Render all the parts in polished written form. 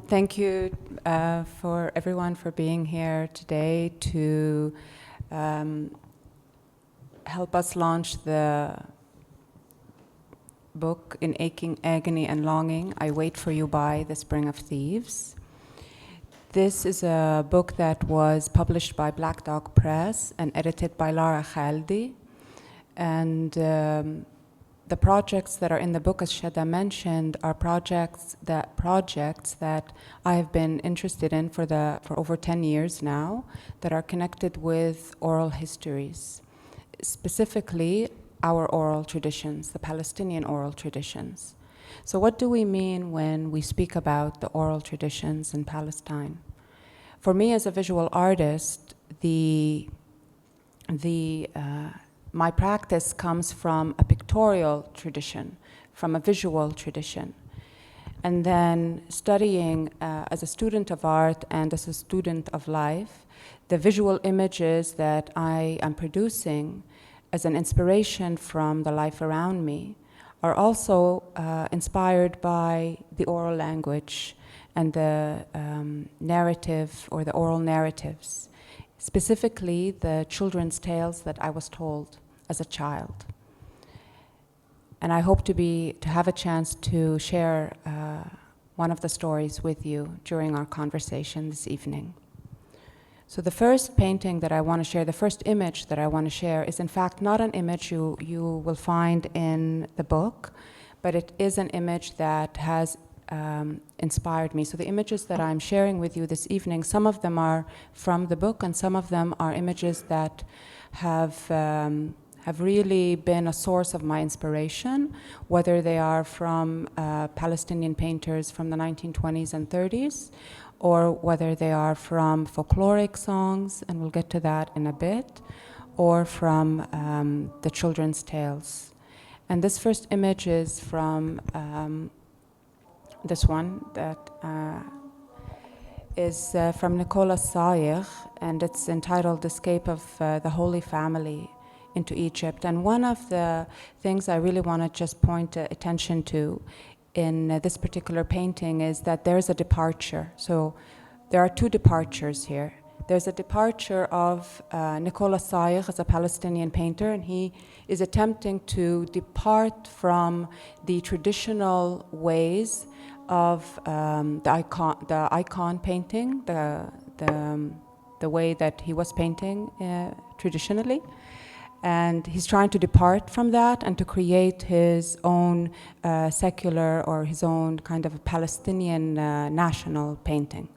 Thank you for everyone for being here today to help us launch the book In Agony and Longing, I Wait for You by the Spring of Thieves. This is a book that was published by Black Dog Press and edited by Lara Khaldi. And the projects that are in the book, as Shada mentioned, are projects that I have been interested in for over 10 years now, that are connected with oral histories, specifically our oral traditions, the Palestinian oral traditions. So what do we mean when we speak about the oral traditions in Palestine? For me as a visual artist, my practice comes from a pictorial tradition, from a visual tradition. And then studying as a student of art and as a student of life, the visual images that I am producing as an inspiration from the life around me are also inspired by the oral language and the narrative or the oral narratives, specifically the children's tales that I was told as a child. And I hope to have a chance to share one of the stories with you during our conversation this evening. So the first painting that I want to share, the first image that I want to share is in fact not an image you will find in the book, but it is an image that has inspired me. So the images that I'm sharing with you this evening, some of them are from the book and some of them are images that have really been a source of my inspiration, whether they are from Palestinian painters from the 1920s and 30s, or whether they are from folkloric songs, and we'll get to that in a bit, or from the children's tales. And this first image is from this one that is from Nicolas Sayegh, and it's entitled Escape of the Holy Family into Egypt. And one of the things I really want to just point attention to in this particular painting is that there's a departure. So there are two departures here. There's a departure of Nicolas Sayegh as a Palestinian painter, and he is attempting to depart from the traditional ways of the icon painting, the way that he was painting traditionally. And he's trying to depart from that and to create his own secular or his own kind of Palestinian national painting.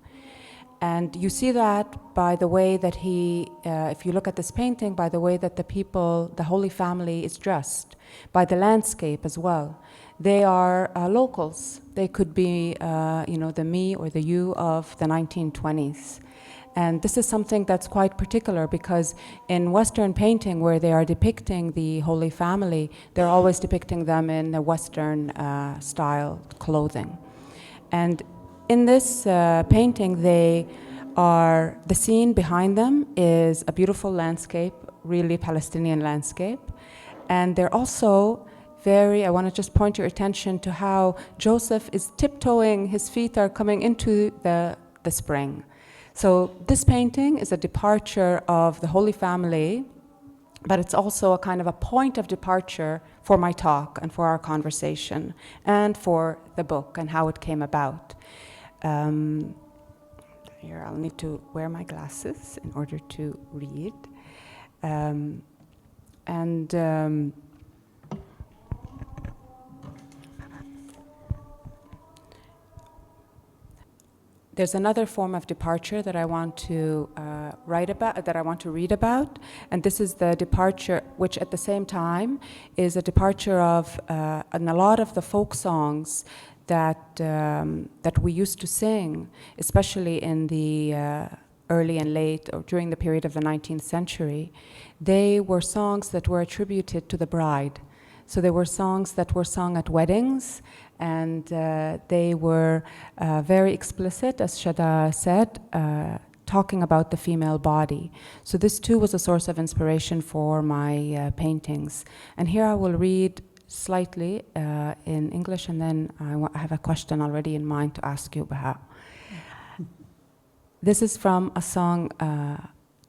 And you see that by the way that if you look at this painting, by the way that the people, the Holy Family is dressed, by the landscape as well. They are locals. They could be, the me or the you of the 1920s. And this is something that's quite particular because in Western painting, where they are depicting the Holy Family, they're always depicting them in the Western style clothing. And in this painting, the scene behind them is a beautiful landscape, really Palestinian landscape. And they're also I want to just point your attention to how Joseph is tiptoeing, his feet are coming into the spring. So this painting is a departure of the Holy Family, but it's also a kind of a point of departure for my talk and for our conversation and for the book and how it came about. Here, I'll need to wear my glasses in order to read. There's another form of departure that I want to read about, and this is the departure, which at the same time is a departure of, in a lot of the folk songs that we used to sing, especially in the early and late, or during the period of the 19th century. They were songs that were attributed to the bride. So they were songs that were sung at weddings, and they were very explicit, as Shada said, talking about the female body. So this too was a source of inspiration for my paintings. And here I will read slightly in English, and then I have a question already in mind to ask you, Baha. This is from a song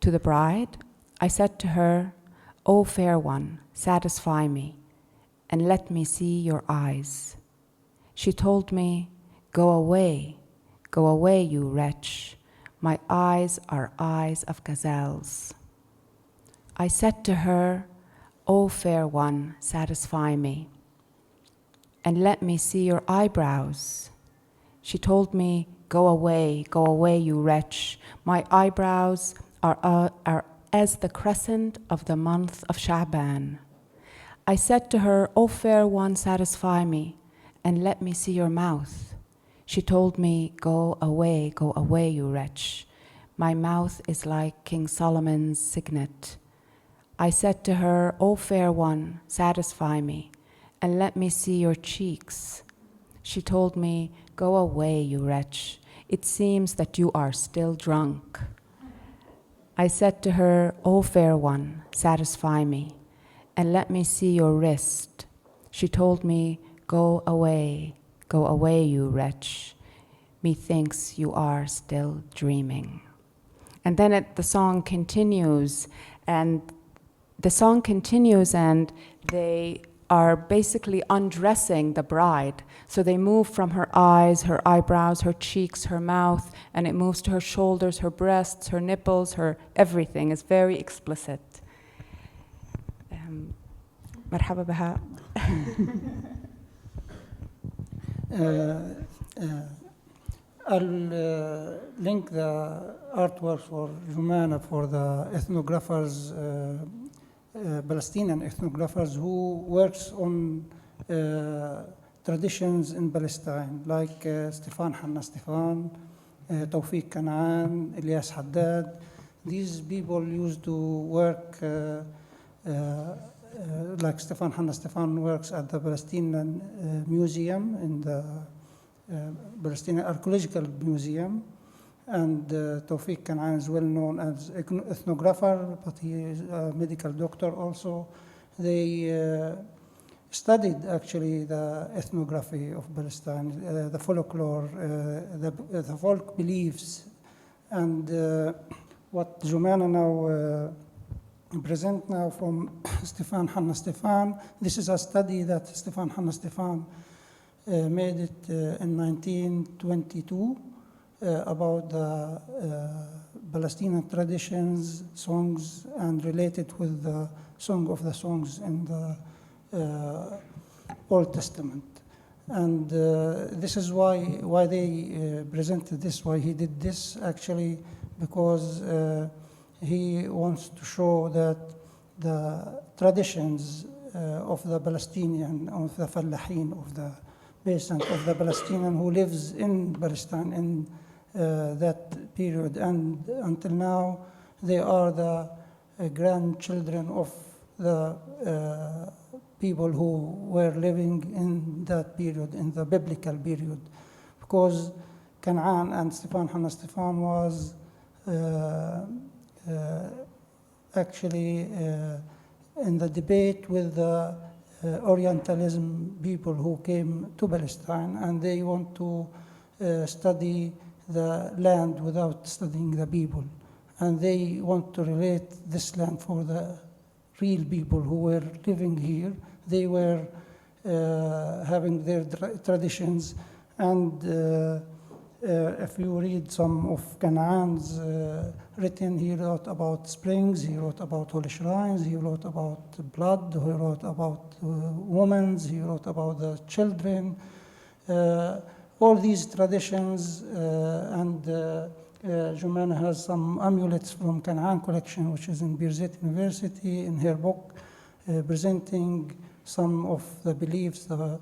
to the bride. I said to her, "O fair one, satisfy me, and let me see your eyes." She told me, go away, you wretch. My eyes are eyes of gazelles." I said to her, "O fair one, satisfy me, and let me see your eyebrows." She told me, go away, you wretch. My eyebrows are as the crescent of the month of Sha'ban. I said to her, "O fair one, satisfy me, and let me see your mouth." She told me, go away, you wretch. My mouth is like King Solomon's signet. I said to her, "O fair one, satisfy me, and let me see your cheeks." She told me, go away, you wretch. It seems that you are still drunk. I said to her, "O fair one, satisfy me, and let me see your wrist." She told me, go away, you wretch. Methinks you are still dreaming." And then the song continues, and they are basically undressing the bride. So they move from her eyes, her eyebrows, her cheeks, her mouth, and it moves to her shoulders, her breasts, her nipples, her everything. It's very explicit. مرحبا بها. I'll link the artwork for Jumana for the ethnographers, Palestinian ethnographers who works on traditions in Palestine, like Hanna Stephan, Tawfiq Kanaan, Ilyas Haddad. These people used to work like Hanna Stephan works at the Palestinian Museum in the Palestinian Archaeological Museum, and Tawfiq Kanaan is well known as ethnographer, but he is a medical doctor also. They studied actually the ethnography of Palestine, the folklore, the folk beliefs, and what Jumana now present now from Hanna Stephan. This is a study that Hanna Stephan made it in 1922 about the Palestinian traditions, songs, and related with the Song of the Songs in the Old Testament. And this is why they presented this, why he did this actually, because he wants to show that the traditions of the Palestinian, of the Fallahin, of the peasant, of the Palestinian who lives in Palestine in that period, and until now, they are the grandchildren of the people who were living in that period, in the biblical period, because Canaan and Hanna Stephan was actually in the debate with the Orientalism people who came to Palestine, and they want to study the land without studying the people. And they want to relate this land for the real people who were living here. They were having their traditions, and if you read some of Canaan's written, he wrote about springs, he wrote about holy shrines, he wrote about blood, he wrote about women, he wrote about the children. All these traditions, and Jumana has some amulets from Canaan collection, which is in Birzeit University, in her book, presenting some of the beliefs, the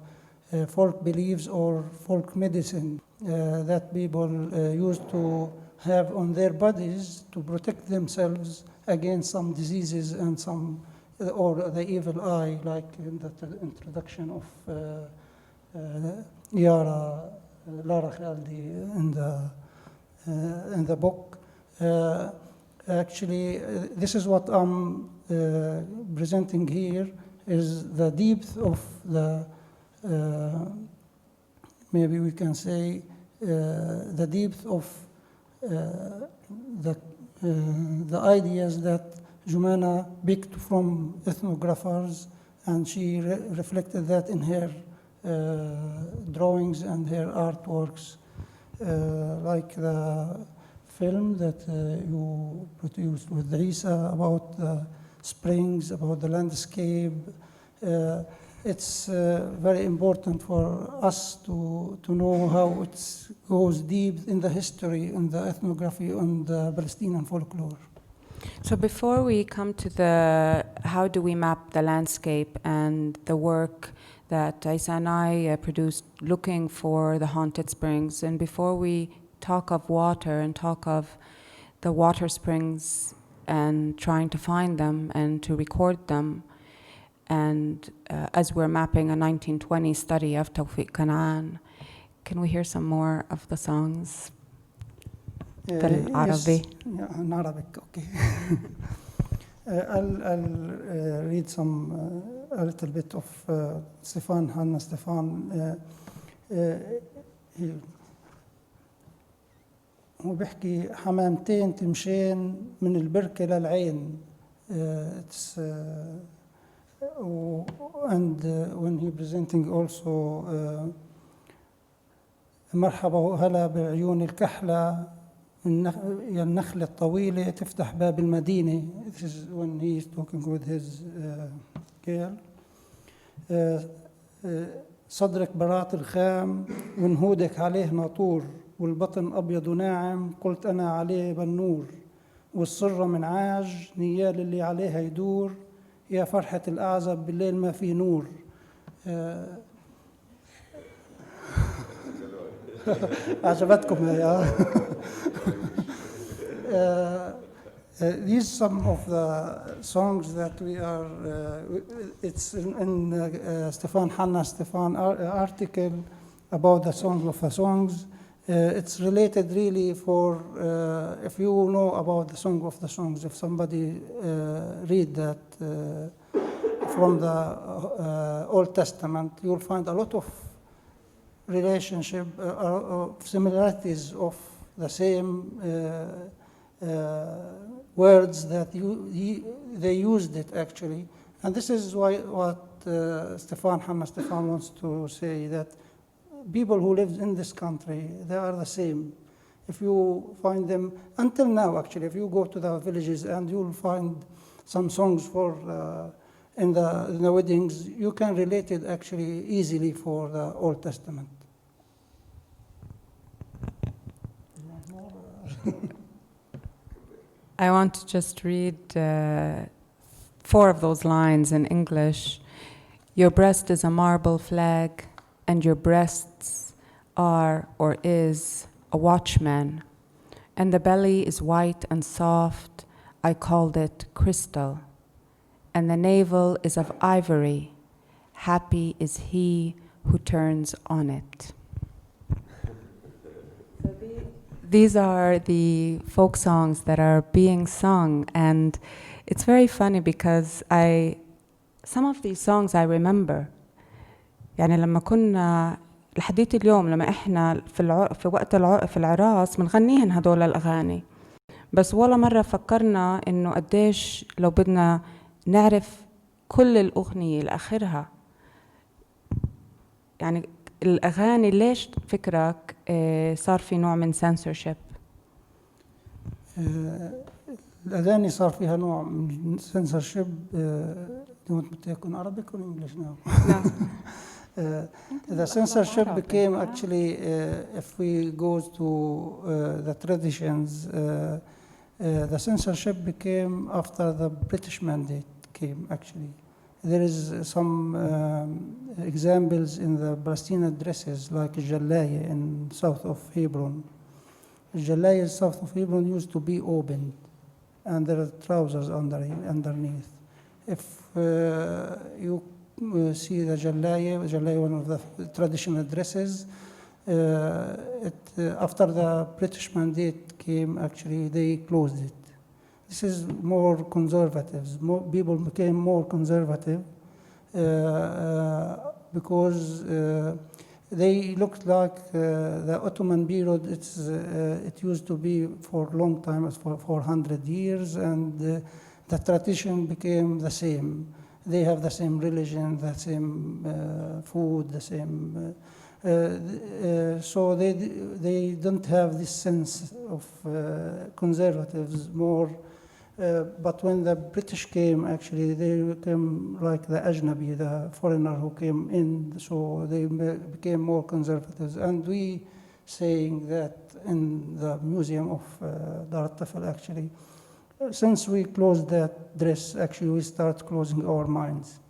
folk beliefs or folk medicine that people used to have on their bodies to protect themselves against some diseases and some, or the evil eye, like in the introduction of Lara Khaldi in the book. Actually, this is what I'm presenting here, is the depth of the maybe we can say the depth of the ideas that Jumana picked from ethnographers, and she reflected that in her drawings and her artworks, like the film that you produced with Isa about the springs, about the landscape. It's very important for us to know how it goes deep in the history, in the ethnography, and the Palestinian folklore. So before we come to the how do we map the landscape and the work that Isa and I produced looking for the haunted springs, and before we talk of water and talk of the water springs and trying to find them and to record them, and as we're mapping a 1920 study of Tawfiq Kanaan, can we hear some more of the songs? Yes, yeah, in Arabic, okay. I'll read a little bit of Stephan, Hanna Stephan. هو بيحكي حمامتين تمشين من البركة للعين. And when he presenting also مرحبا وهلا بعيون الكحلة النخلة الطويلة تفتح باب المدينة. This is when he is talking with his girl. صدرك برات الخام ونهودك عليه ناطور والبطن أبيض وناعم قلت أنا عليه بنور والصرة من عاج نيال اللي عليها يدور يا فرحة الأعزب بالليل ما في نور. عجبتكم يا these some of the songs that we are it's in Stephan Hanna Stephan article about the Song of the Songs. It's related really for if you know about the Song of the Songs, if somebody read that from the Old Testament, you'll find a lot of relationship similarities of the same words that they used it actually. And this is what Stephan Hanna Stephan wants to say, that people who live in this country, they are the same. If you find them, until now actually, if you go to the villages and you'll find some songs for in the weddings, you can relate it actually easily for the Old Testament. I want to just read 4 of those lines in English. Your breast is a marble flag, and your breasts are or is a watchman, and the belly is white and soft, I called it crystal, and the navel is of ivory, happy is he who turns on it. These are the folk songs that are being sung, and it's very funny because some of these songs I remember. يعني لما كنا لحديت اليوم لما احنا في وقت في العراس بنغنيهن هدول الأغاني، بس ولا مرة فكرنا إنه قديش لو بدنا نعرف كل الأغنية لآخرها. يعني الأغاني ليش فكرك صار في نوع من censorship؟ الأغاني صار فيها نوع من censorship. Do you want to take on Arabic or English now? No. The censorship became actually, if we go to the traditions, the censorship became after the British mandate came actually. There is some examples in the Palestinian dresses like Jalaya in south of Hebron. Jalaya south of Hebron used to be opened and there are trousers underneath. If you see the Jalaya, one of the traditional dresses, after the British mandate came, actually they closed it. This is more conservative. People became more conservative because They looked like the Ottoman period. It used to be for a long time, as for 400 years, and the tradition became the same. They have the same religion, the same food, the same. So they don't have this sense of conservatives more. But when the British came, actually, they became like the ajnabi, the foreigner who came in, so they became more conservatives. And we saying that in the museum of Dar al-Tafel, actually, since we closed that dress, actually, we start closing our minds.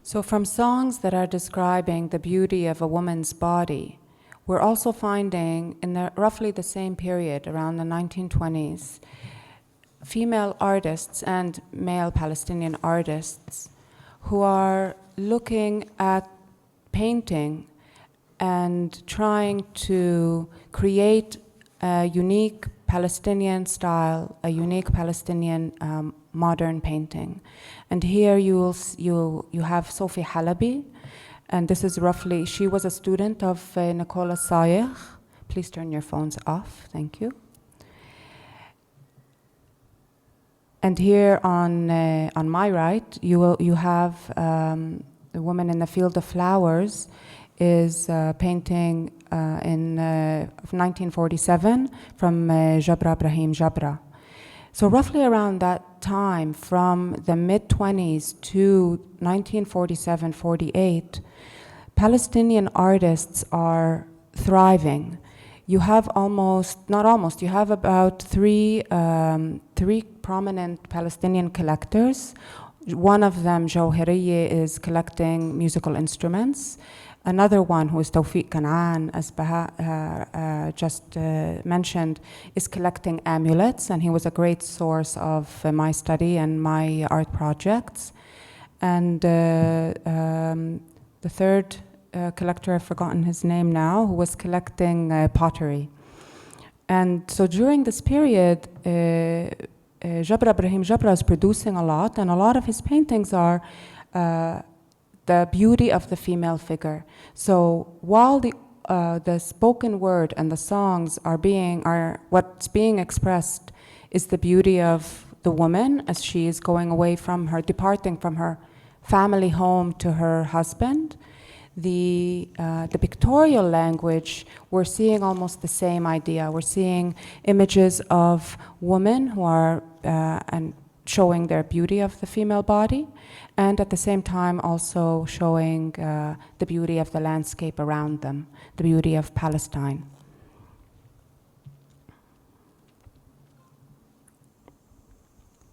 So from songs that are describing the beauty of a woman's body, we're also finding in roughly the same period, around the 1920s, female artists and male Palestinian artists who are looking at painting and trying to create a unique Palestinian style, a unique Palestinian modern painting. And here you have Sophie Halabi, and this is roughly, she was a student of Nicola Sayegh. Please turn your phones off, thank you. And here on my right, you have the woman in the field of flowers is painting in 1947 from Jabra Brahim Jabra. So roughly around that time, from the mid-20s to 1947-48, Palestinian artists are thriving. You have you have about three prominent Palestinian collectors. One of them, Jawhariye, is collecting musical instruments. Another one, who is Tawfiq Kanaan, as Baha just mentioned, is collecting amulets, and he was a great source of my study and my art projects. And the third collector, I've forgotten his name now, who was collecting pottery. And so during this period, Jabra Brahim Jabra is producing a lot, and a lot of his paintings are the beauty of the female figure. So while the spoken word and the songs are what's being expressed is the beauty of the woman as she is going away from her, departing from her family home to her husband. The pictorial language, we're seeing almost the same idea. We're seeing images of women who are and showing their beauty of the female body, and at the same time also showing the beauty of the landscape around them, the beauty of Palestine.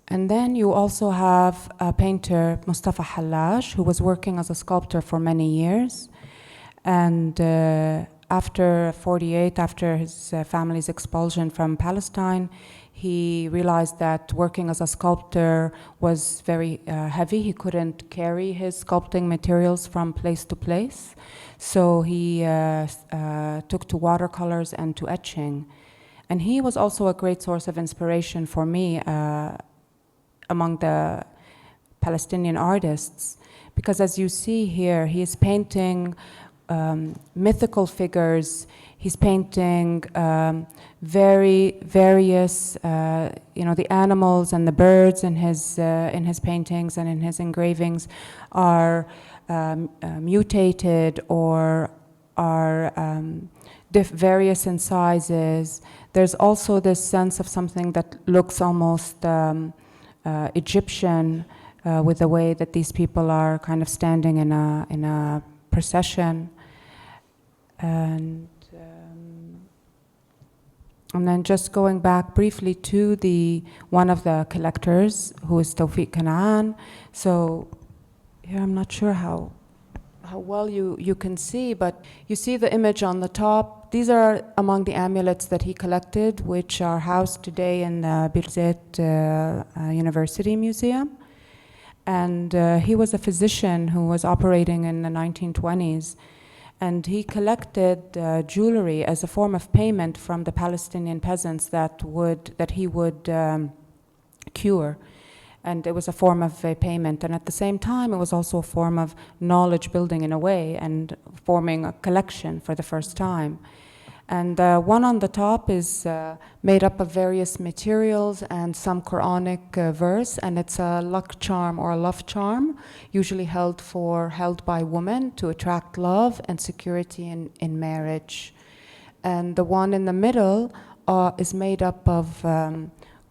And then you also have a painter, Mustafa Hallaj, who was working as a sculptor for many years. And after 48, after his family's expulsion from Palestine, he realized that working as a sculptor was very heavy. He couldn't carry his sculpting materials from place to place. So he took to watercolors and to etching. And he was also a great source of inspiration for me among the Palestinian artists, because as you see here, he is painting mythical figures. He's painting very various, the animals and the birds in his paintings and in his engravings are mutated or are various in sizes. There's also this sense of something that looks almost Egyptian, with the way that these people are kind of standing in a procession, and then just going back briefly to one of the collectors, who is Tawfiq Kanaan. So here I'm not sure how well you can see, but you see the image on the top. These are among the amulets that he collected, which are housed today in the Birzeit University Museum. And he was a physician who was operating in the 1920s. And he collected jewelry as a form of payment from the Palestinian peasants that he would cure. And it was a form of payment. And at the same time, it was also a form of knowledge building in a way and forming a collection for the first time. And one on the top is made up of various materials and some Quranic verse, and it's a luck charm or a love charm, usually held by women to attract love and security in marriage. And the one in the middle is made up of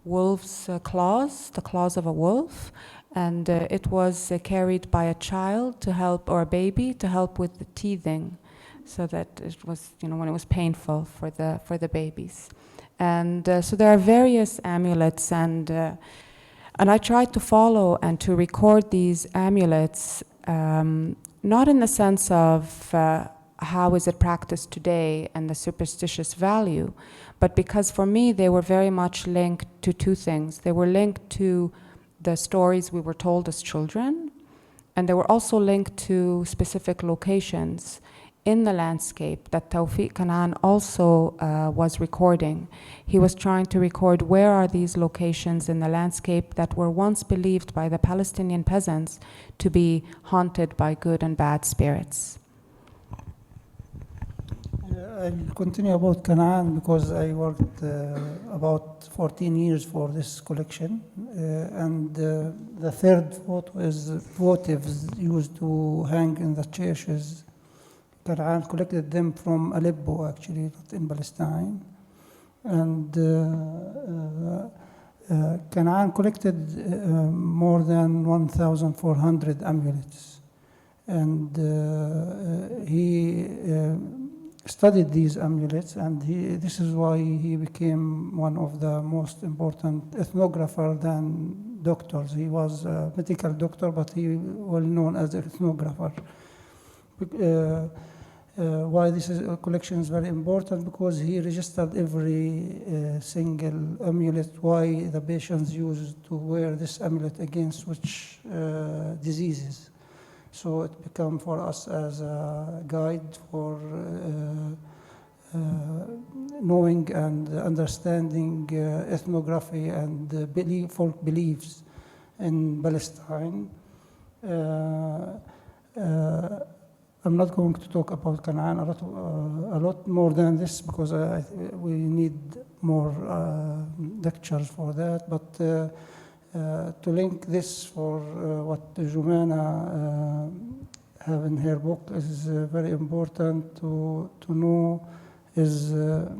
wolf's claws, the claws of a wolf, and it was carried by a child to help, or a baby, to help with the teething, so that it was, when it was painful for the babies. And so there are various amulets, and I tried to follow and to record these amulets, not in the sense of how is it practiced today and the superstitious value, but because for me they were very much linked to two things. They were linked to the stories we were told as children, and they were also linked to specific locations in the landscape that Tawfiq Kanaan also was recording. He was trying to record where are these locations in the landscape that were once believed by the Palestinian peasants to be haunted by good and bad spirits. I'll continue about Canaan because I worked about 14 years for this collection. And the third photo is votives used to hang in the churches. Canaan collected them from Aleppo, actually, not in Palestine. And Canaan collected more than 1,400 amulets. And he studied these amulets, and this is why he became one of the most important ethnographers than doctors. He was a medical doctor, but he was known as an ethnographer. Why this collection is very important, because he registered every single amulet, why the patients used to wear this amulet against which diseases. So it became for us as a guide for knowing and understanding ethnography and folk beliefs in Palestine. I'm not going to talk about Canaan a lot more than this, because we need more lectures for that. But to link this for what Jumana have in her book is very important to know, is the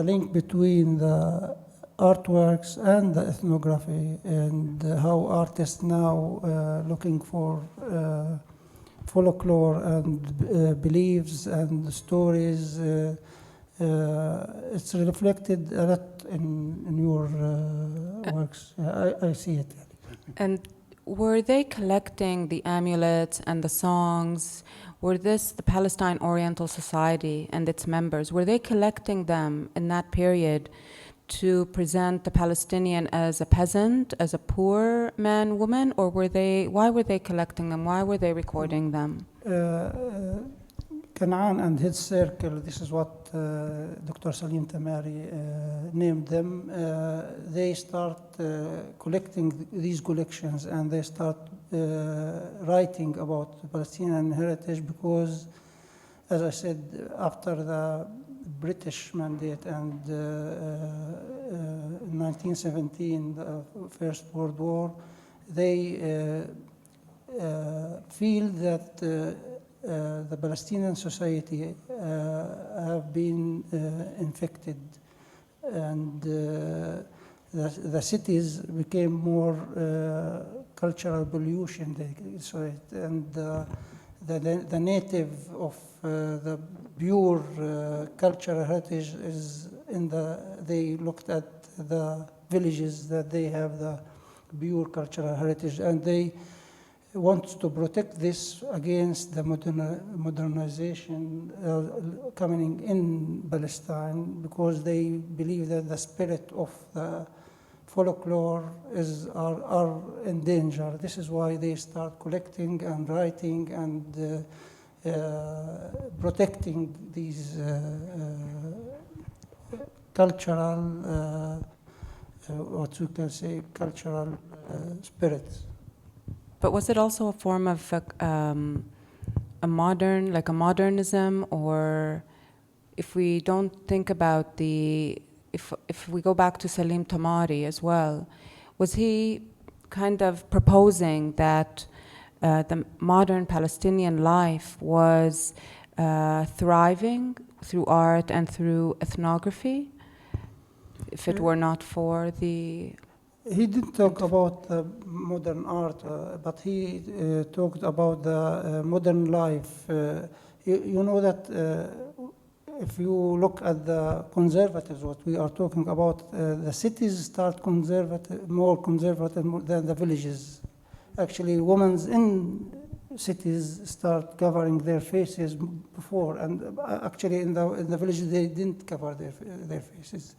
link between the artworks and the ethnography, and how artists now looking for folklore and beliefs and stories. It's reflected a lot in your works. I see it. And were they collecting the amulets and the songs? Were this the Palestine Oriental Society and its members? Were they collecting them in that period to present the Palestinian as a peasant, as a poor man, woman, or why were they collecting them? Why were they recording them? Canaan and his circle, this is what Dr. Salim Tamari named them. They start collecting these collections, and they start writing about the Palestinian heritage, because, as I said, after the British mandate and in 1917, the First World War, they feel that the Palestinian society have been infected, and the cities became more cultural pollution. And the native of the pure cultural heritage is they looked at the villages that they have the pure cultural heritage, and they want to protect this against the modernization coming in Palestine, because they believe that the spirit of the folklore are in danger. This is why they start collecting and writing and protecting these cultural what we can say cultural spirits. But was it also a form of a modern, like a modernism, or if we don't think about if we go back to Salim Tamari as well, was he kind of proposing that the modern Palestinian life was thriving through art and through ethnography, if it were not for the... He didn't talk about modern art, but he talked about the modern life. You know that if you look at the conservatives, what we are talking about, the cities start more conservative than the villages. Actually, women in cities start covering their faces before, and actually in the villages they didn't cover their faces.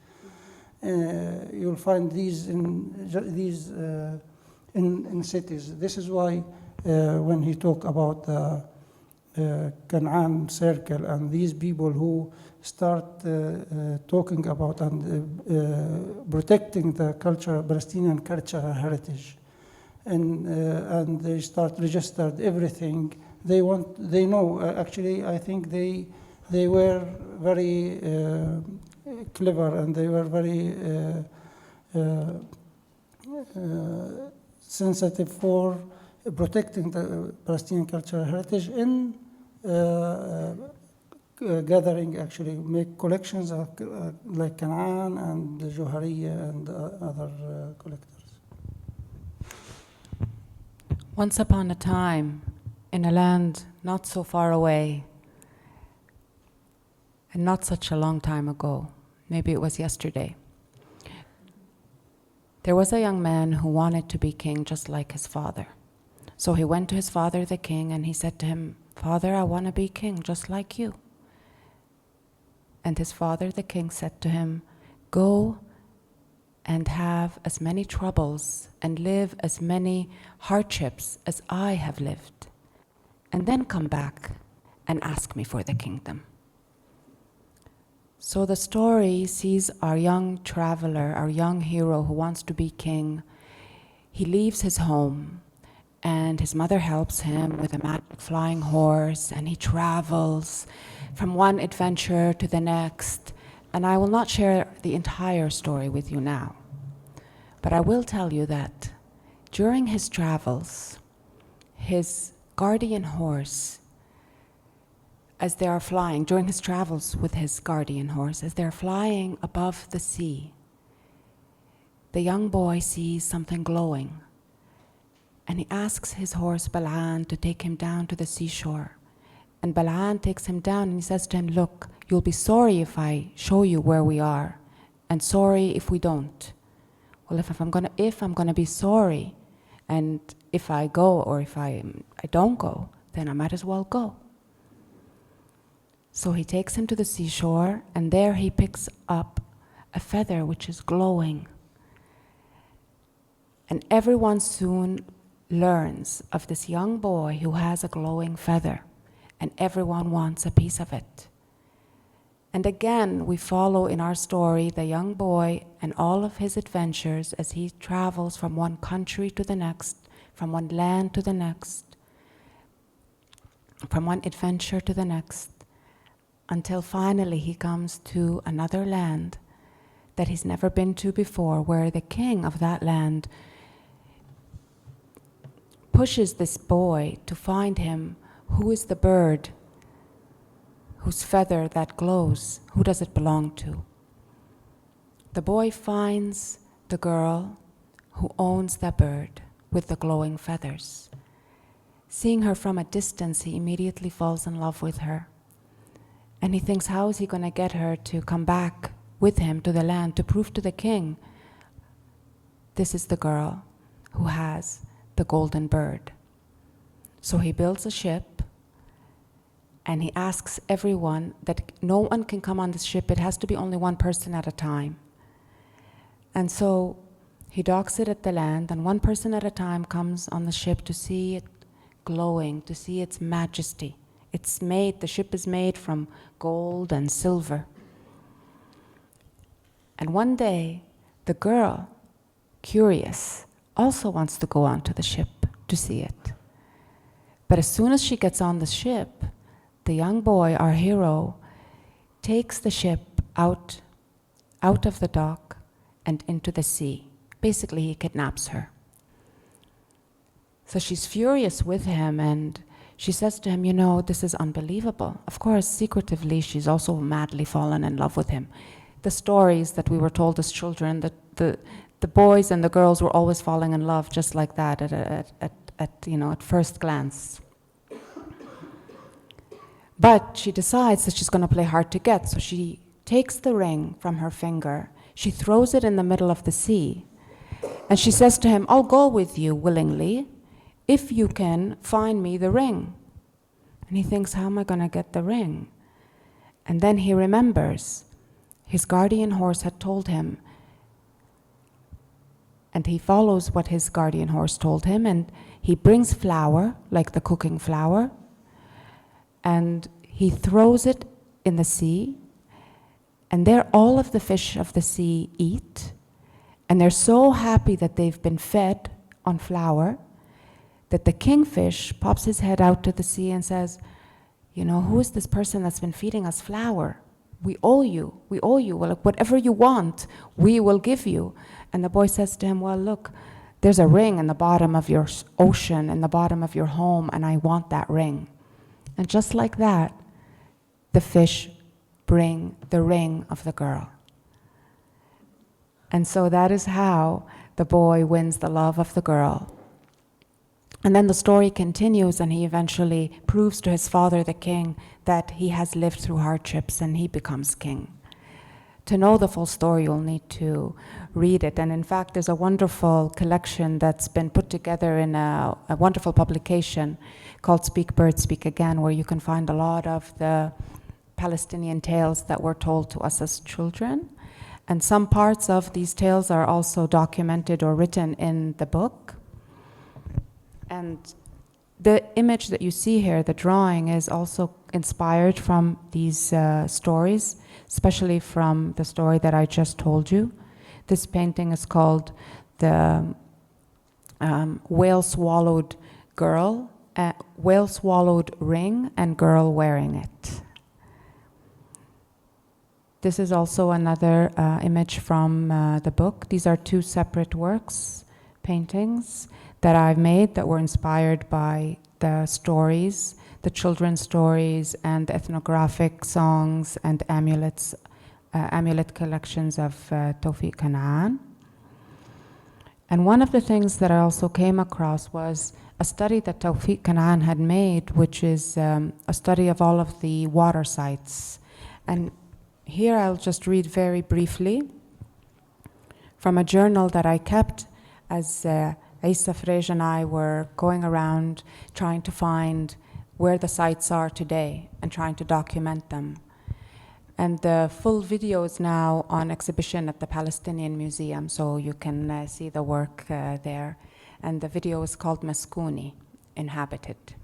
You'll find these in cities. This is why when he talked about the Canaan circle and these people who start talking about and protecting the Palestinian cultural heritage, and they start registered everything. They know. Actually, I think they were very clever, and they were very sensitive for protecting the Palestinian cultural heritage in gathering, actually make collections like Canaan and Johariya and other collectors. Once upon a time, in a land not so far away, and not such a long time ago, maybe it was yesterday, there was a young man who wanted to be king just like his father. So he went to his father, the king, and he said to him, "Father, I want to be king just like you." And his father, the king, said to him, "Go and have as many troubles and live as many hardships as I have lived, and then come back and ask me for the kingdom." So the story sees our young traveler, our young hero who wants to be king. He leaves his home, and his mother helps him with a magic flying horse, and he travels from one adventure to the next. And I will not share the entire story with you now, but I will tell you that during his travels, his guardian horse, as they are flying, during his travels with his guardian horse, as they're flying above the sea, the young boy sees something glowing, and he asks his horse Balaan to take him down to the seashore. And Balaan takes him down and he says to him, "Look, you'll be sorry if I show you where we are, and sorry if we don't." Well, if I'm gonna be sorry, and if I go or if I don't go, then I might as well go. So he takes him to the seashore, and there he picks up a feather which is glowing. And everyone soon learns of this young boy who has a glowing feather, and everyone wants a piece of it. And again, we follow in our story the young boy and all of his adventures as he travels from one country to the next, from one land to the next, from one adventure to the next, until finally he comes to another land that he's never been to before, where the king of that land pushes this boy to find him who is the bird whose feather that glows, who does it belong to. The boy finds the girl who owns the bird with the glowing feathers. Seeing her from a distance, he immediately falls in love with her. And he thinks, how is he going to get her to come back with him to the land to prove to the king, this is the girl who has the golden bird. So he builds a ship, and he asks everyone that no one can come on this ship. It has to be only one person at a time. And so he docks it at the land, and one person at a time comes on the ship to see it glowing, to see its majesty. The ship is made from gold and silver. And one day, the girl curious, also wants to go onto the ship to see it. But as soon as she gets on the ship, the young boy, our hero, takes the ship out of the dock and into the sea. Basically, he kidnaps her. So she's furious with him, and she says to him, you know, this is unbelievable. Of course, secretively, she's also madly fallen in love with him. The stories that we were told as children, that the boys and the girls were always falling in love just like that at first glance. But she decides that she's going to play hard to get, so she takes the ring from her finger, she throws it in the middle of the sea, and she says to him, I'll go with you willingly if you can find me the ring. And he thinks, how am I going to get the ring? And then he remembers his guardian horse had told him, and he follows what his guardian horse told him, and he brings flour, like the cooking flour, and he throws it in the sea, and there all of the fish of the sea eat, and they're so happy that they've been fed on flour that the kingfish pops his head out to the sea and says, you know, who is this person that's been feeding us flour? We owe you. Well, like, whatever you want, we will give you. And the boy says to him, well, look, there's a ring in the bottom of your ocean, in the bottom of your home, and I want that ring. And just like that, the fish bring the ring of the girl. And so that is how the boy wins the love of the girl. And then the story continues, and he eventually proves to his father, the king, that he has lived through hardships and he becomes king. To know the full story, you'll need to read it. And in fact, there's a wonderful collection that's been put together in a wonderful publication called Speak Bird, Speak Again, where you can find a lot of the Palestinian tales that were told to us as children. And some parts of these tales are also documented or written in the book. And the image that you see here, the drawing, is also inspired from these stories, especially from the story that I just told you. This painting is called the whale-swallowed girl, whale-swallowed ring and girl wearing it. This is also another image from the book. These are two separate works, paintings, that I've made that were inspired by the stories, the children's stories and the ethnographic songs and amulets, amulet collections of Tawfiq Kanaan. And one of the things that I also came across was a study that Tawfiq Kanaan had made, which is a study of all of the water sites. And here I'll just read very briefly from a journal that I kept as Isa Frej and I were going around trying to find where the sites are today and trying to document them. And the full video is now on exhibition at the Palestinian Museum, so you can see the work there. And the video is called Maskouni, Inhabited.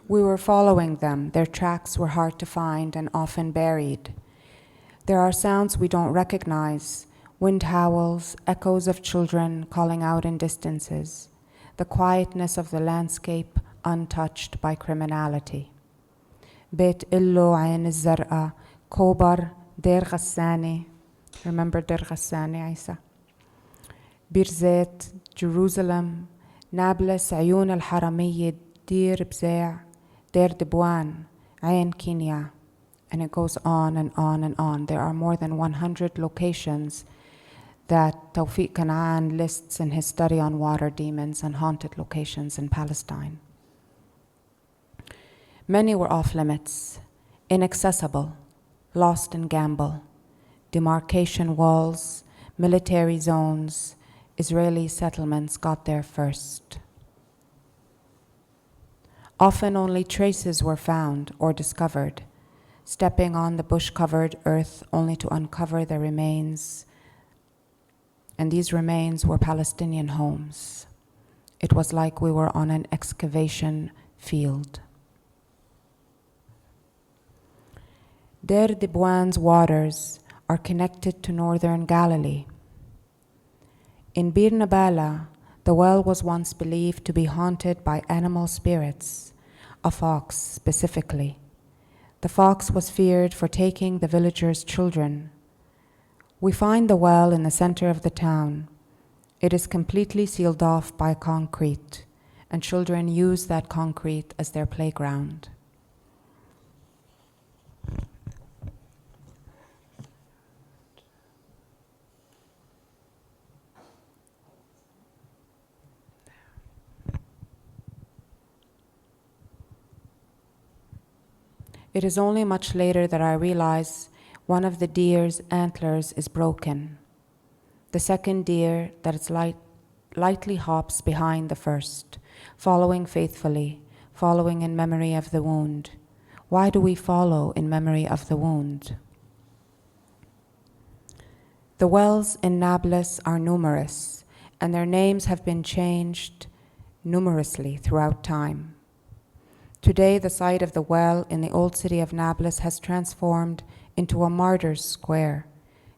We were following them. Their tracks were hard to find and often buried. There are sounds we don't recognize, wind howls, echoes of children calling out in distances, the quietness of the landscape untouched by criminality. Beit Illo, Ain al-Zarqa, Kobar, Deir Ghassani. Remember Deir Ghassani, Isa? Birzeit, Jerusalem, Nablus, Ayun al-Haramiyya, Dir Bzea, Deir Dibwan, Ain Kenya, and it goes on and on and on. There are more than 100 locations that Tawfiq Kanaan lists in his study on water demons and haunted locations in Palestine. Many were off limits, inaccessible, lost in gamble, demarcation walls, military zones, Israeli settlements got there first. Often only traces were found or discovered, stepping on the bush-covered earth only to uncover the remains. And these remains were Palestinian homes. It was like we were on an excavation field. Deir Dibwan's waters are connected to northern Galilee. In Bir Nabala, the well was once believed to be haunted by animal spirits, a fox specifically. The fox was feared for taking the villagers' children. We find the well in the center of the town. It is completely sealed off by concrete, and children use that concrete as their playground. It is only much later that I realize one of the deer's antlers is broken. The second deer that is lightly hops behind the first, following faithfully, following in memory of the wound. Why do we follow in memory of the wound? The wells in Nablus are numerous, and their names have been changed numerously throughout time. Today, the site of the well in the old city of Nablus has transformed into a martyrs' square,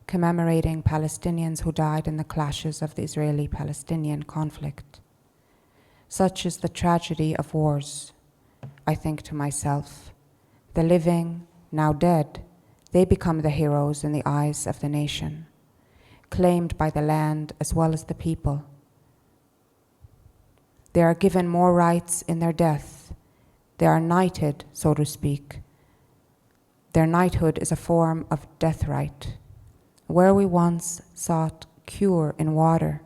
commemorating Palestinians who died in the clashes of the Israeli-Palestinian conflict. Such is the tragedy of wars, I think to myself. The living, now dead, they become the heroes in the eyes of the nation, claimed by the land as well as the people. They are given more rights in their death. They are knighted, so to speak. Their knighthood is a form of death right. Where we once sought cure in water,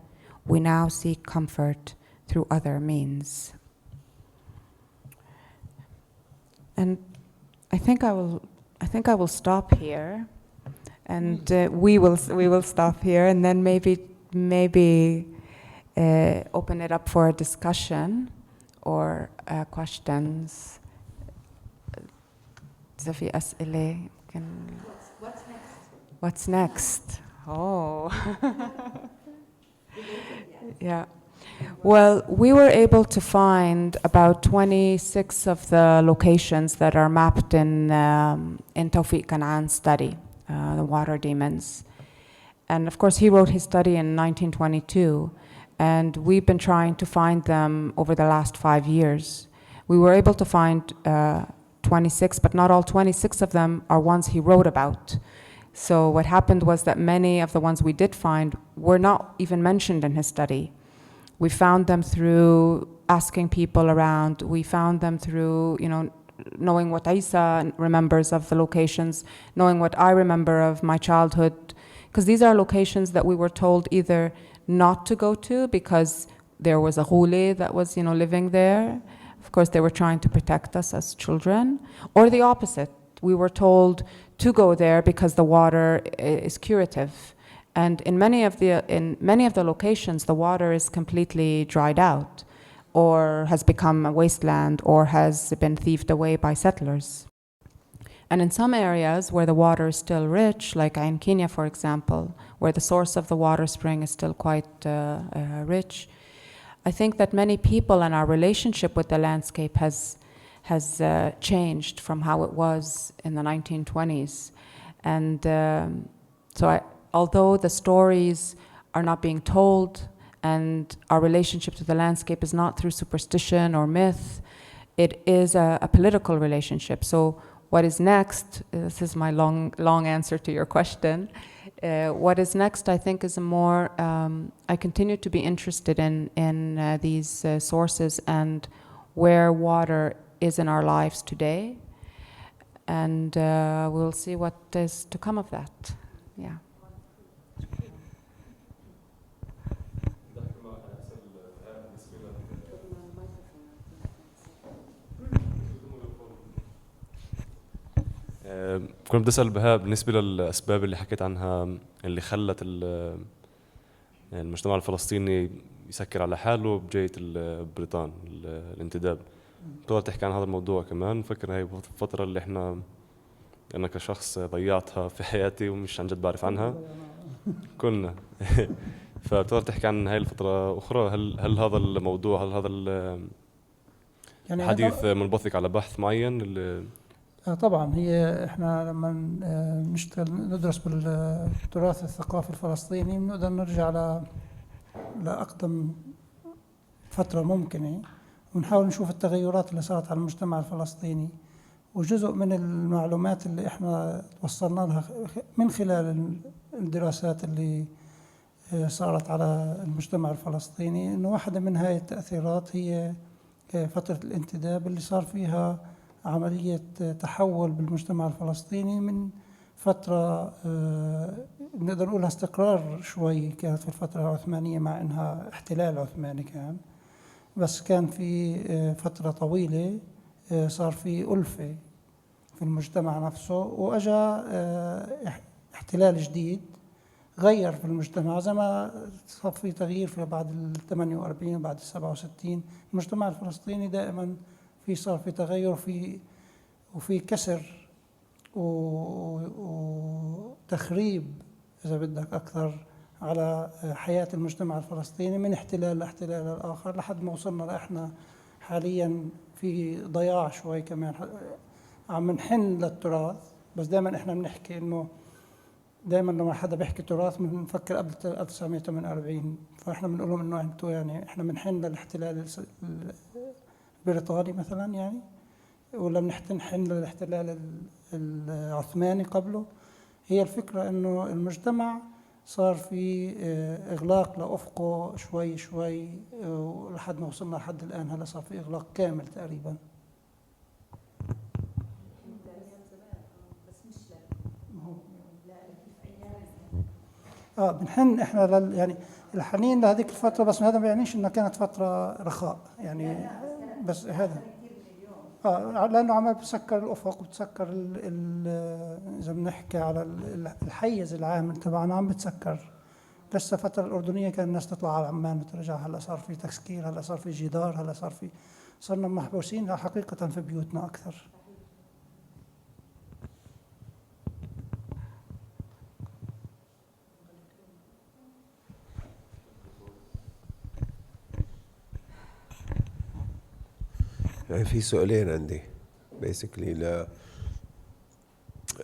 we now seek comfort through other means. And I think I will stop here, and we will stop here, and then maybe open it up for a discussion or questions. إذا في أسئلة What's next? Oh. Yeah. Well, we were able to find about 26 of the locations that are mapped in Tawfiq Kanan's study, the water demons. And of course, he wrote his study in 1922, and we've been trying to find them over the last 5 years. We were able to find 26, but not all 26 of them are ones he wrote about. So what happened was that many of the ones we did find were not even mentioned in his study. We found them through asking people around. We found them through, knowing what Isa remembers of the locations, knowing what I remember of my childhood, because these are locations that we were told either not to go to because there was a ghuli that was, living there. Of course, they were trying to protect us as children, or the opposite. We were told to go there because the water is curative. And in many of the locations, the water is completely dried out, or has become a wasteland, or has been thieved away by settlers. And in some areas where the water is still rich, like in Kenya, for example, where the source of the water spring is still quite rich, I think that many people and our relationship with the landscape has changed from how it was in the 1920s. And although the stories are not being told and our relationship to the landscape is not through superstition or myth, it is a political relationship. So what is next, this is my long answer to your question, what is next I think is a more, I continue to be interested in these sources and where water is in our lives today, and we'll see what is to come of that. Yeah. كنت بدي أسأل بهاء بالنسبة للأسباب اللي حكيت عنها اللي خلت يعني المجتمع الفلسطيني يسكر على حاله بجاية البريطان الانتداب. تقدر تحكي عن هذا الموضوع كمان؟ فكر هاي الفترة اللي أنا كشخص ضيعتها في حياتي ومش عن جد بعرف عنها كلنا. فبتقدر تحكي عن هاي الفترة أخرى؟ هل هذا الموضوع، هل هذا يعني الحديث منبثق على بحث معين؟ طبعا هي احنا لما نشتغل ندرس بالتراث الثقافي الفلسطيني بنقدر نرجع لأقدم فترة ممكنة ونحاول نشوف التغيرات اللي صارت على المجتمع الفلسطيني، وجزء من المعلومات اللي احنا توصلنا لها من خلال الدراسات اللي صارت على المجتمع الفلسطيني انه واحدة من هاي التأثيرات هي فترة الانتداب اللي صار فيها عملية تحول بالمجتمع الفلسطيني من فترة نقدر نقولها استقرار شوي كانت في الفترة العثمانية، مع انها احتلال عثماني كان، بس كان في فترة طويلة صار في ألفة في المجتمع نفسه، وأجا احتلال جديد غير في المجتمع زي ما صار في تغيير في بعد ال 48 وبعد ال 67. المجتمع الفلسطيني دائما صار في تغير وفي كسر وتخريب إذا بدك أكثر على حياة المجتمع الفلسطيني من احتلال لاحتلال الآخر، لحد ما وصلنا لإحنا حاليا في ضياع شوي كمان. عم نحن للتراث، بس دائما إحنا بنحكي إنه دائما لما حدا بيحكي تراث بنفكر قبل 1948، فإحنا بنقول لهم إنه أنتوا يعني إحنا بنحن للاحتلال البريطاني مثلا يعني، ولا بنحن للاحتلال العثماني قبله. هي الفكرة إنه المجتمع صار في إغلاق لأفقه شوي شوي، ولحد ما وصلنا لحد الآن هلا صار في إغلاق كامل تقريبا. بنحن احنا يعني الحنين لهذيك الفترة، بس هذا ما يعنيش انها كانت فترة رخاء يعني، بس هذا لانه عمال بتسكر الافق وبتسكر اذا بنحكي على الحيز العام تبعنا عم بتسكر. لسه الفترة الأردنية كان الناس تطلع على عمان وترجع، هلا صار في تسكير، هلا صار في جدار، هلا صرنا محبوسين حقيقة في بيوتنا أكثر. يعني في سؤالين عندي basically.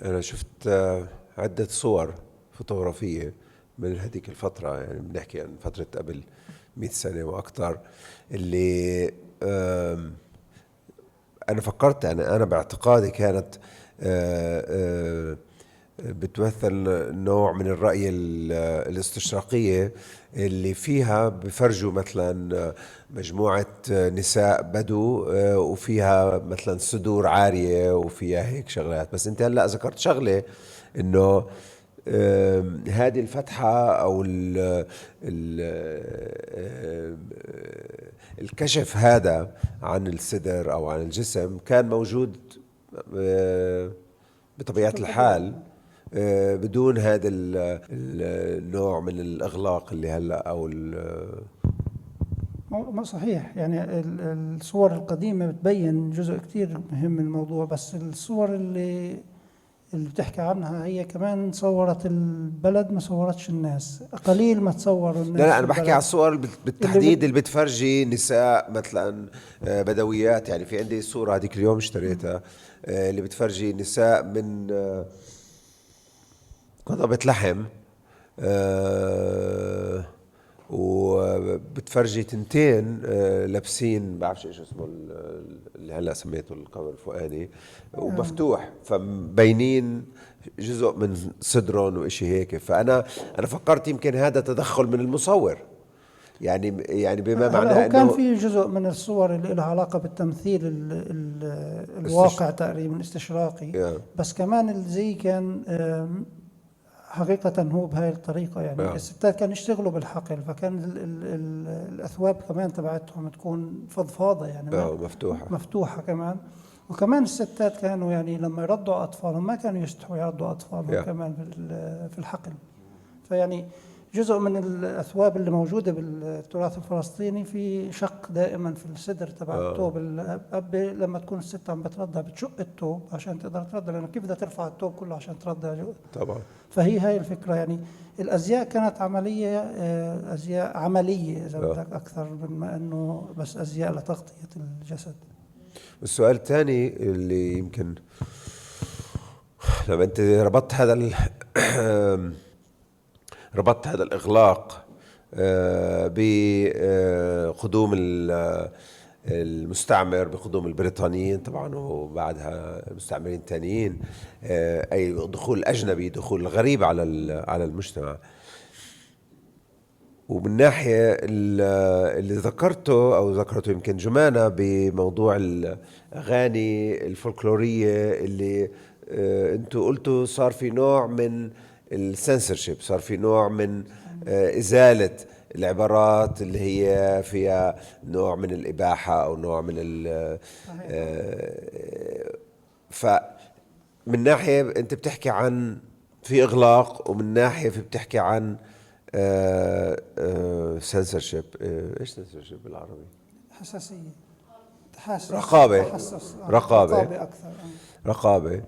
أنا شفت عدة صور فوتوغرافية من هذيك الفترة، يعني بنحكي عن فترة قبل 100 سنة وأكثر، اللي أنا فكرت أنا باعتقادي كانت بتمثل نوع من الرأي الاستشراقية اللي فيها بفرجوا مثلا مجموعة نساء بدو وفيها مثلا صدور عارية وفيها هيك شغلات. بس انت هلأ ذكرت شغلة انه هذه الفتحة او الكشف هذا عن الصدر او عن الجسم كان موجود بطبيعة الحال بدون هذا النوع من الإغلاق اللي هلأ أو ما صحيح. يعني الصور القديمة بتبين جزء كتير مهم من الموضوع، بس الصور اللي بتحكي عنها هي كمان صورت البلد ما صورتش الناس، قليل ما تصوروا الناس. لا أنا بحكي على الصور بالتحديد اللي بتفرجي نساء مثلا بدويات. يعني في عندي صورة هذيك اليوم اشتريتها اللي بتفرجي نساء من قضبة لحم وبتفرجي تنتين لابسين بعرفش ايش اسمه اللي هلا سميته القمر الفوقاني ومفتوح، فمبينين جزء من صدرهم وإشي هيك. فأنا فكرت يمكن هذا تدخل من المصور، يعني بما معناه انه كان في جزء من الصور اللي لها علاقة بالتمثيل الواقع تقريبا استشراقي بس كمان الزي كان حقيقة هو بهاي الطريقة. يعني الستات كانوا يشتغلوا بالحقل، فكان الأثواب كمان تبعتهم تكون فضفاضة يعني مفتوحة كمان. وكمان الستات كانوا يعني لما يرضعوا أطفالهم ما كانوا يستحوا يرضعوا أطفالهم كمان في الحقل. فيعني جزء من الأثواب اللي موجودة بالتراث الفلسطيني في شق دائما في الصدر تبع الثوب. الأب لما تكون الست عم بترضع بتشق الثوب عشان تقدر ترضع، لأنه كيف بدها ترفع الثوب كله عشان ترضع طبعا. فهي هاي الفكرة. يعني الأزياء كانت عملية، أزياء عملية إذا بدك أكثر من ما أنه بس أزياء لتغطية الجسد. السؤال الثاني اللي يمكن لما أنت ربطت هذا الإغلاق بقدوم المستعمر، بقدوم البريطانيين طبعا وبعدها المستعمرين الثانيين، أي دخول الأجنبي، دخول الغريب على المجتمع. ومن ناحية اللي ذكرته يمكن جمانة بموضوع الأغاني الفولكلورية اللي انتوا قلتوا صار في نوع من السنسورشيب، صار في نوع من إزالة العبارات اللي هي فيها نوع من الإباحة أو نوع من فمن ناحية أنت بتحكي عن في إغلاق، ومن ناحية بتحكي عن سنسورشيب. إيش سنسورشيب بالعربي؟ حساسية، رقابة أكثر. رقابة.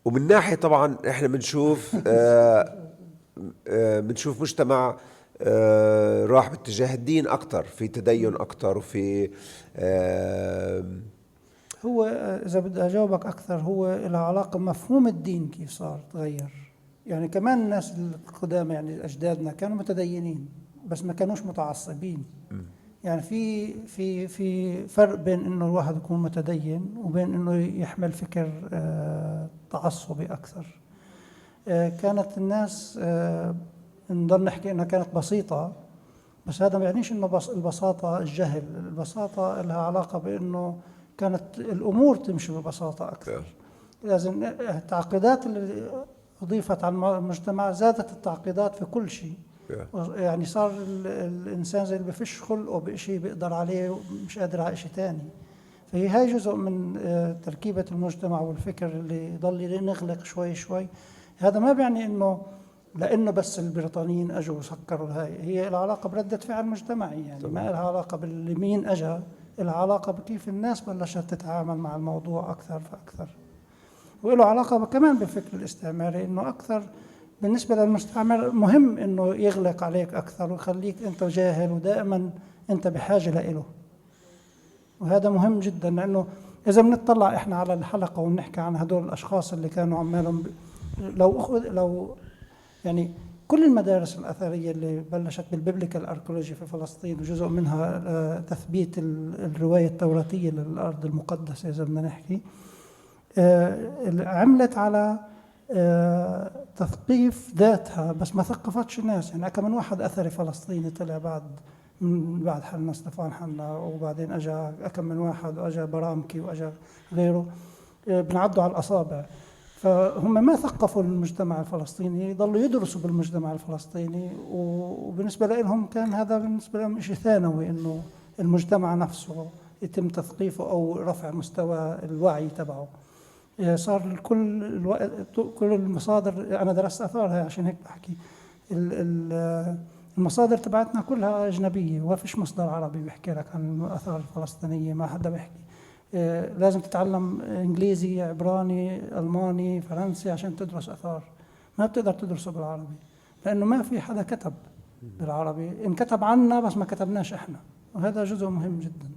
ومن ناحية طبعا احنا بنشوف مجتمع راح باتجاه الدين أكتر، في تدين أكتر، وفي هو إذا بدي أجاوبك أكثر، هو له علاقة بمفهوم الدين كيف صار تغير. يعني كمان الناس القدامى يعني أجدادنا كانوا متدينين بس ما كانوش متعصبين. يعني في فرق بين إنه الواحد يكون متدين وبين إنه يحمل فكر تعصبي أكثر. كانت الناس نضل نحكي إنها كانت بسيطة، بس هذا ما يعنيش إنه البساطة الجهل. البساطة لها علاقة بإنه كانت الأمور تمشي ببساطة أكثر. لازم التعقيدات اللي أضيفت على المجتمع زادت التعقيدات في كل شيء. يعني صار الإنسان زي اللي بفش خلقه بشيء بيقدر عليه مش قادر على شيء تاني. فهي هاي جزء من تركيبة المجتمع والفكر اللي ضل نغلق شوي شوي. هذا ما بيعني إنه لأنه بس البريطانيين أجوا وسكروا هاي، هي لها علاقة بردة فعل مجتمعي. يعني طبعا. ما لها علاقة بالمين أجا، لها علاقة بكيف الناس بلشت تتعامل مع الموضوع أكثر فأكثر. وله علاقة كمان بالفكر الاستعماري، إنه أكثر بالنسبة للمستعمر مهم إنه يغلق عليك أكثر ويخليك أنت جاهل ودائما أنت بحاجة لإله. وهذا مهم جدا، لأنه إذا بنطلع إحنا على الحلقة ونحكي عن هدول الأشخاص اللي كانوا عمالهم لو يعني كل المدارس الأثرية اللي بلشت بالبيبليكال أركولوجي في فلسطين، وجزء منها تثبيت الرواية التوراتية للأرض المقدسة إذا بدنا نحكي، عملت على تثقيف ذاتها بس ما ثقفتش الناس. يعني كم من واحد أثري فلسطيني طلع بعد حنا ستيفان حنا، وبعدين أجا كم من واحد، وأجا برامكي، وأجا غيره بنعدوا على الأصابع. فهم ما ثقفوا المجتمع الفلسطيني، ضلوا يدرسوا بالمجتمع الفلسطيني، وبالنسبة لهم كان هذا بالنسبة لهم شيء ثانوي، إنه المجتمع نفسه يتم تثقيفه أو رفع مستوى الوعي تبعه. صار كل المصادر، أنا درست آثارها عشان هيك بحكي، المصادر تبعتنا كلها أجنبية، وما فيش مصدر عربي بيحكي لك عن الآثار الفلسطينية. ما حدا بيحكي. لازم تتعلم إنجليزي، عبراني، ألماني، فرنسي عشان تدرس آثار. ما بتقدر تدرسه بالعربي لأنه ما في حدا كتب بالعربي. إن كتب عنا بس ما كتبناش إحنا، وهذا جزء مهم جدا.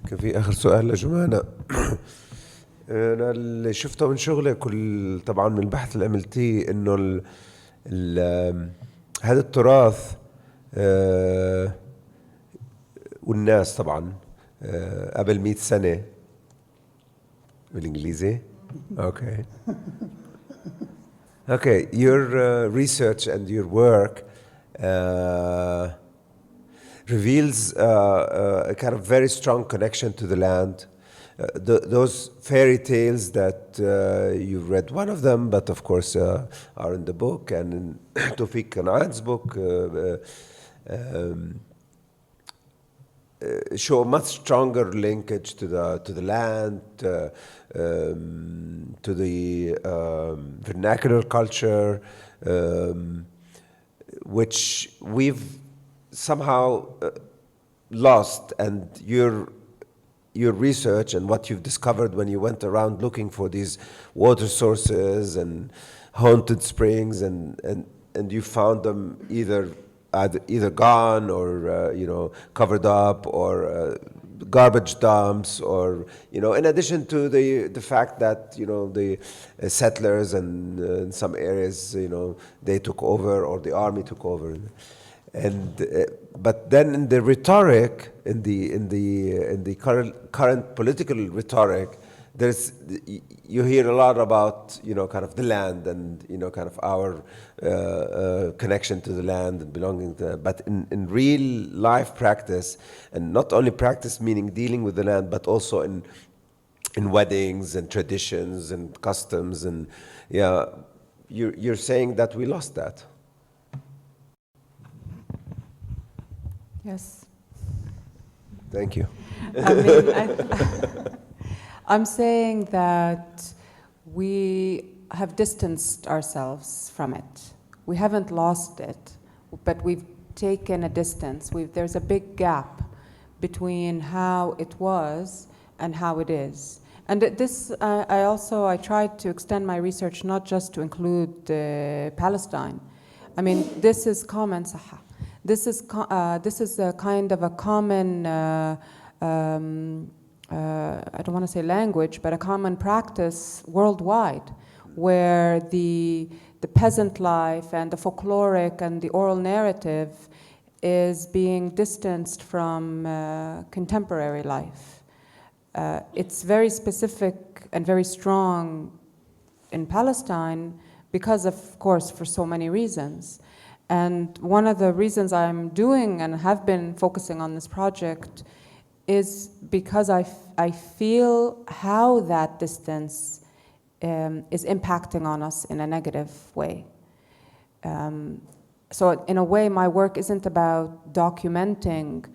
كان في آخر سؤال لجمانة. أنا اللي شفته من شغلي طبعا من البحث اللي عملتيه إنه هذا التراث والناس طبعا قبل 100 سنة بالإنجليزي. Okay. Your research and your work reveals a kind of very strong connection to the land. Those fairy tales that you read, one of them, but of course are in the book and in Tawfiq Kan'an's book. show a much stronger linkage to the land, to the vernacular culture, which we've somehow lost. And your research and what you've discovered when you went around looking for these water sources and haunted springs, and you found them either gone or covered up, or garbage dumps, or in addition to the fact that the settlers and in some areas they took over, or the army took over. And but then in the rhetoric, in the current political rhetoric, you hear a lot about kind of the land, and kind of our connection to the land and belonging to that. But in real life practice, and not only practice meaning dealing with the land, but also in weddings and traditions and customs, and you're saying that we lost that. Yes. Thank you. I mean, I'm saying that we have distanced ourselves from it. We haven't lost it, but we've taken a distance. There's a big gap between how it was and how it is. And this, I tried to extend my research not just to include Palestine. I mean, this is common. This is a kind of a common, I don't want to say language, but a common practice worldwide, where the peasant life and the folkloric and the oral narrative is being distanced from contemporary life. It's very specific and very strong in Palestine because, of course, for so many reasons. And one of the reasons I'm doing and have been focusing on this project is because I feel how that distance is impacting on us in a negative way. So in a way, my work isn't about documenting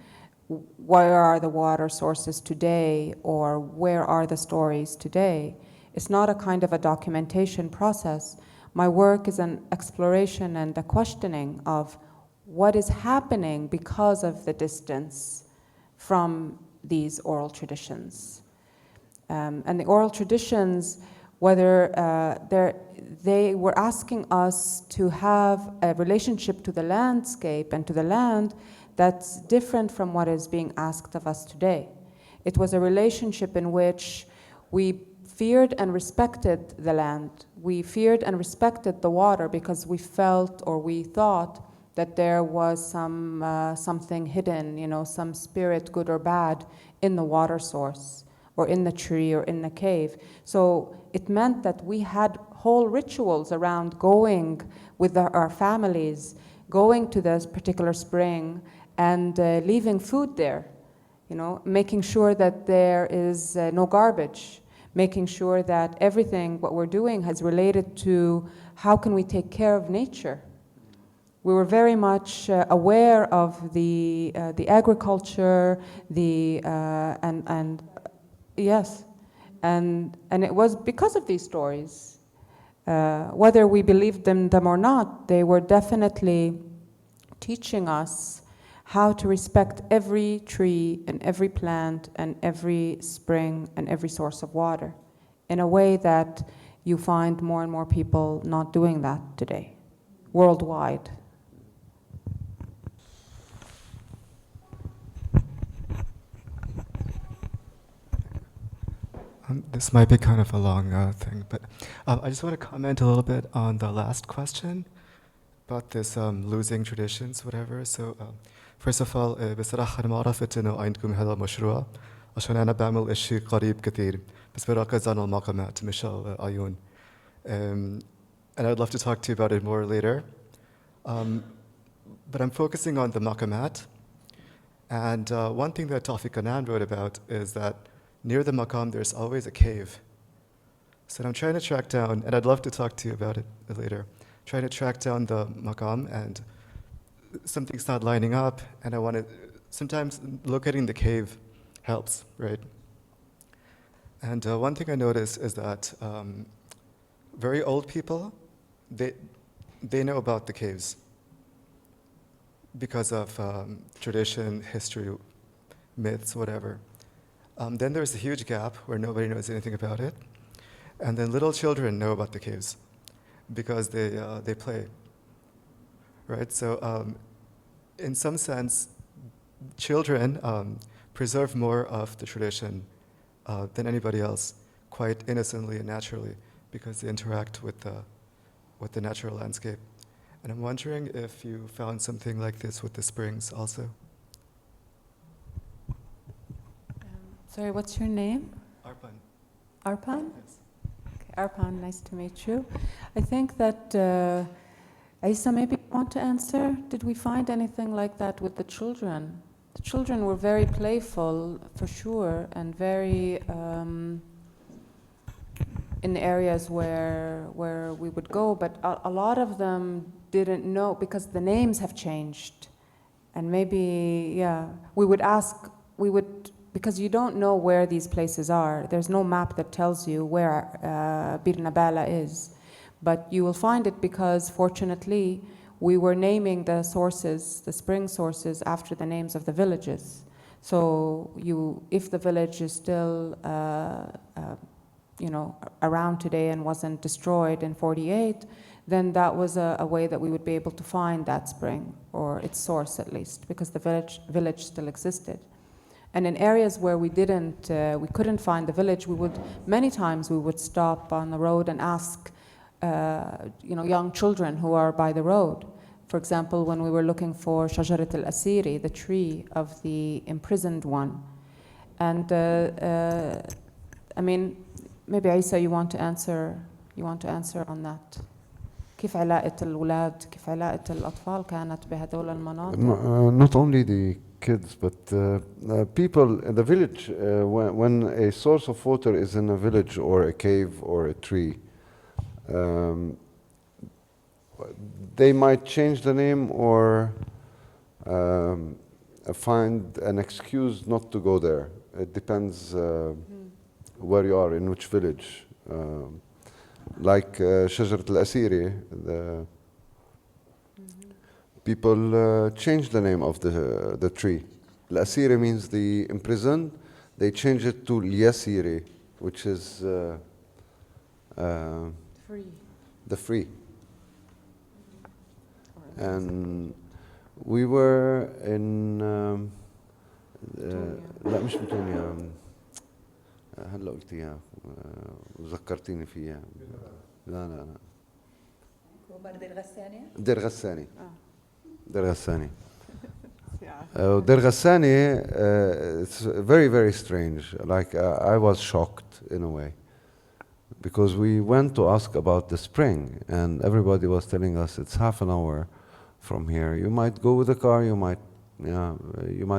where are the water sources today or where are the stories today. It's not a kind of a documentation process. My work is an exploration and a questioning of what is happening because of the distance from these oral traditions. And the oral traditions, whether they were asking us to have a relationship to the landscape and to the land that's different from what is being asked of us today. It was a relationship in which we feared and respected the land. We feared and respected the water because we felt or we thought that there was something hidden, some spirit, good or bad, in the water source or in the tree or in the cave. So it meant that we had whole rituals around going with our families, going to this particular spring and leaving food there, making sure that there is no garbage, making sure that everything, what we're doing, has related to how can we take care of nature. We were very much aware of the agriculture, yes, and it was because of these stories. Whether we believed them or not, they were definitely teaching us how to respect every tree and every plant and every spring and every source of water in a way that you find more and more people not doing that today, worldwide. This might be kind of a long thing, but I just want to comment a little bit on the last question about this losing traditions, whatever. So first of all, بصراحة أنا ما عرفت إنه عندكم هذا المشروع عشان أنا بعمل إشي قريب كثير بس بركز على المقامات مش العيون. And I'd love to talk to you about it more later. But I'm focusing on the maqamat. And one thing that Tawfiq Anan wrote about is that near the maqam, there's always a cave. So I'm trying to track down, and I'd love to talk to you about it later, trying to track down the maqam, and something's not lining up, and I want to sometimes locating the cave helps, right? And one thing I noticed is that very old people, they know about the caves because of tradition, history, myths, whatever. Then there's a huge gap where nobody knows anything about it. And then little children know about the caves because they play, right? So in some sense, children preserve more of the tradition than anybody else, quite innocently and naturally, because they interact with the natural landscape. And I'm wondering if you found something like this with the springs also. Sorry, what's your name? Arpan. Arpan? Yes. Okay, Arpan, nice to meet you. I think that, Isa, maybe you want to answer? Did we find anything like that with the children? The children were very playful, for sure, and very in areas where we would go, but a lot of them didn't know because the names have changed. And maybe, yeah, we would, because you don't know where these places are. There's no map that tells you where Bir Nabala is. But you will find it because, fortunately, we were naming the sources, the spring sources, after the names of the villages. So if the village is still around today and wasn't destroyed in 48, then that was a way that we would be able to find that spring, or its source at least, because the village still existed. And in areas where we couldn't find the village, many times we would stop on the road and ask young children who are by the road. For example, when we were looking for Shajarat al-Asiri, the tree of the imprisoned one. And I mean, maybe Isa, you want to answer on that. كيف علاقة الأولاد كيف علاقة الأطفال كانت بهذول المناطق؟ Not only the kids, but people in the village, when a source of water is in a village or a cave or a tree, they might change the name or find an excuse not to go there. It depends where you are, in which village. Like Shajarat al-Asiri, the people changed the name of the tree. Al-Asiri means the imprisoned. They changed it to Al-Yasiri, which is free. The free. And we were in لا مش بتونيا هلا قلتيها وذكرتيني فيها لا دير غساني دير غساني دير غساني it's very, very strange. Like I was shocked in a way, because we went to ask about the spring and everybody was telling us it's half an hour from here. You might go with a car, you might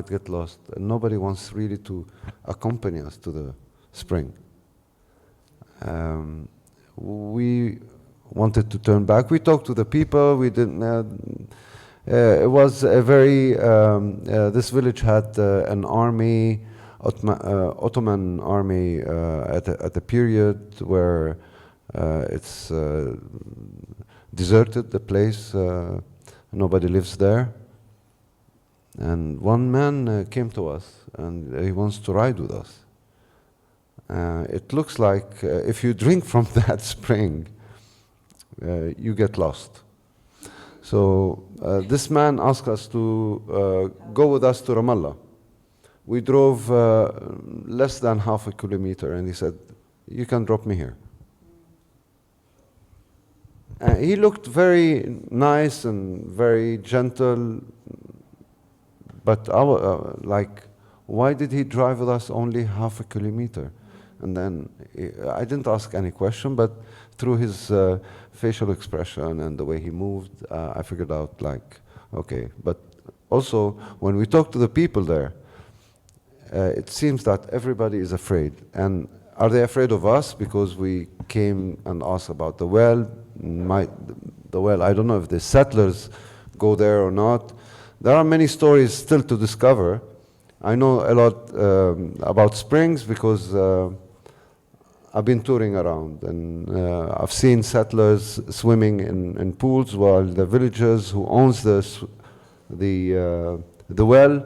get lost. And nobody wants really to accompany us to the spring. We wanted to turn back. We talked to the people. We didn't. It was a very. This village had an army, Ottoman army, at a period where it's deserted. The place, nobody lives there. And one man came to us, and he wants to ride with us. It looks like if you drink from that spring, you get lost. So this man asked us to go with us to Ramallah. We drove less than half a kilometer, and he said, "You can drop me here." He looked very nice and very gentle, but why did he drive with us only half a kilometer? And then I didn't ask any question, but through his facial expression and the way he moved, I figured out, okay. But also, when we talked to the people there, it seems that everybody is afraid. And are they afraid of us because we came and asked about the well? The well, I don't know if the settlers go there or not. there are many stories still to discover. I know a lot about Springs because I've been touring around, and I've seen settlers swimming in pools while the villagers who owns the well,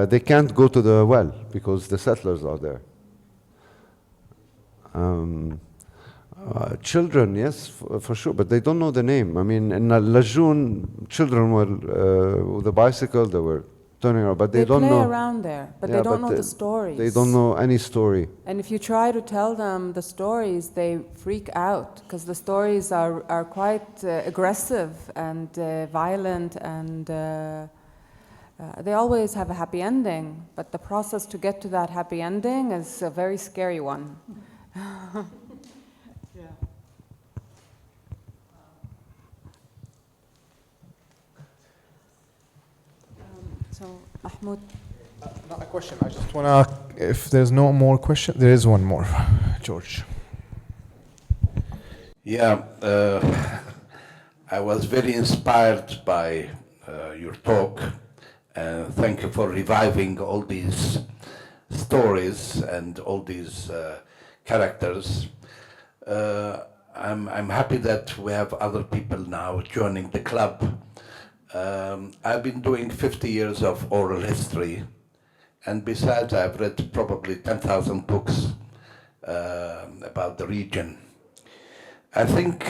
they can't go to the well because the settlers are there. Children, yes, for sure, but they don't know the name. I mean, in Lajoon, children were with a bicycle, they were turning around, but they don't know. They play around there, but they don't know the stories. They don't know any story. And if you try to tell them the stories, they freak out because the stories are quite aggressive and violent, and they always have a happy ending, but the process to get to that happy ending is a very scary one. So, Mahmoud. Not a question. I just want to, if there's no more question, there is one more. George. Yeah, I was very inspired by your talk. Thank you for reviving all these stories and all these characters. I'm happy that we have other people now joining the club. I've been doing 50 years of oral history, and besides I've read probably 10,000 books about the region. I think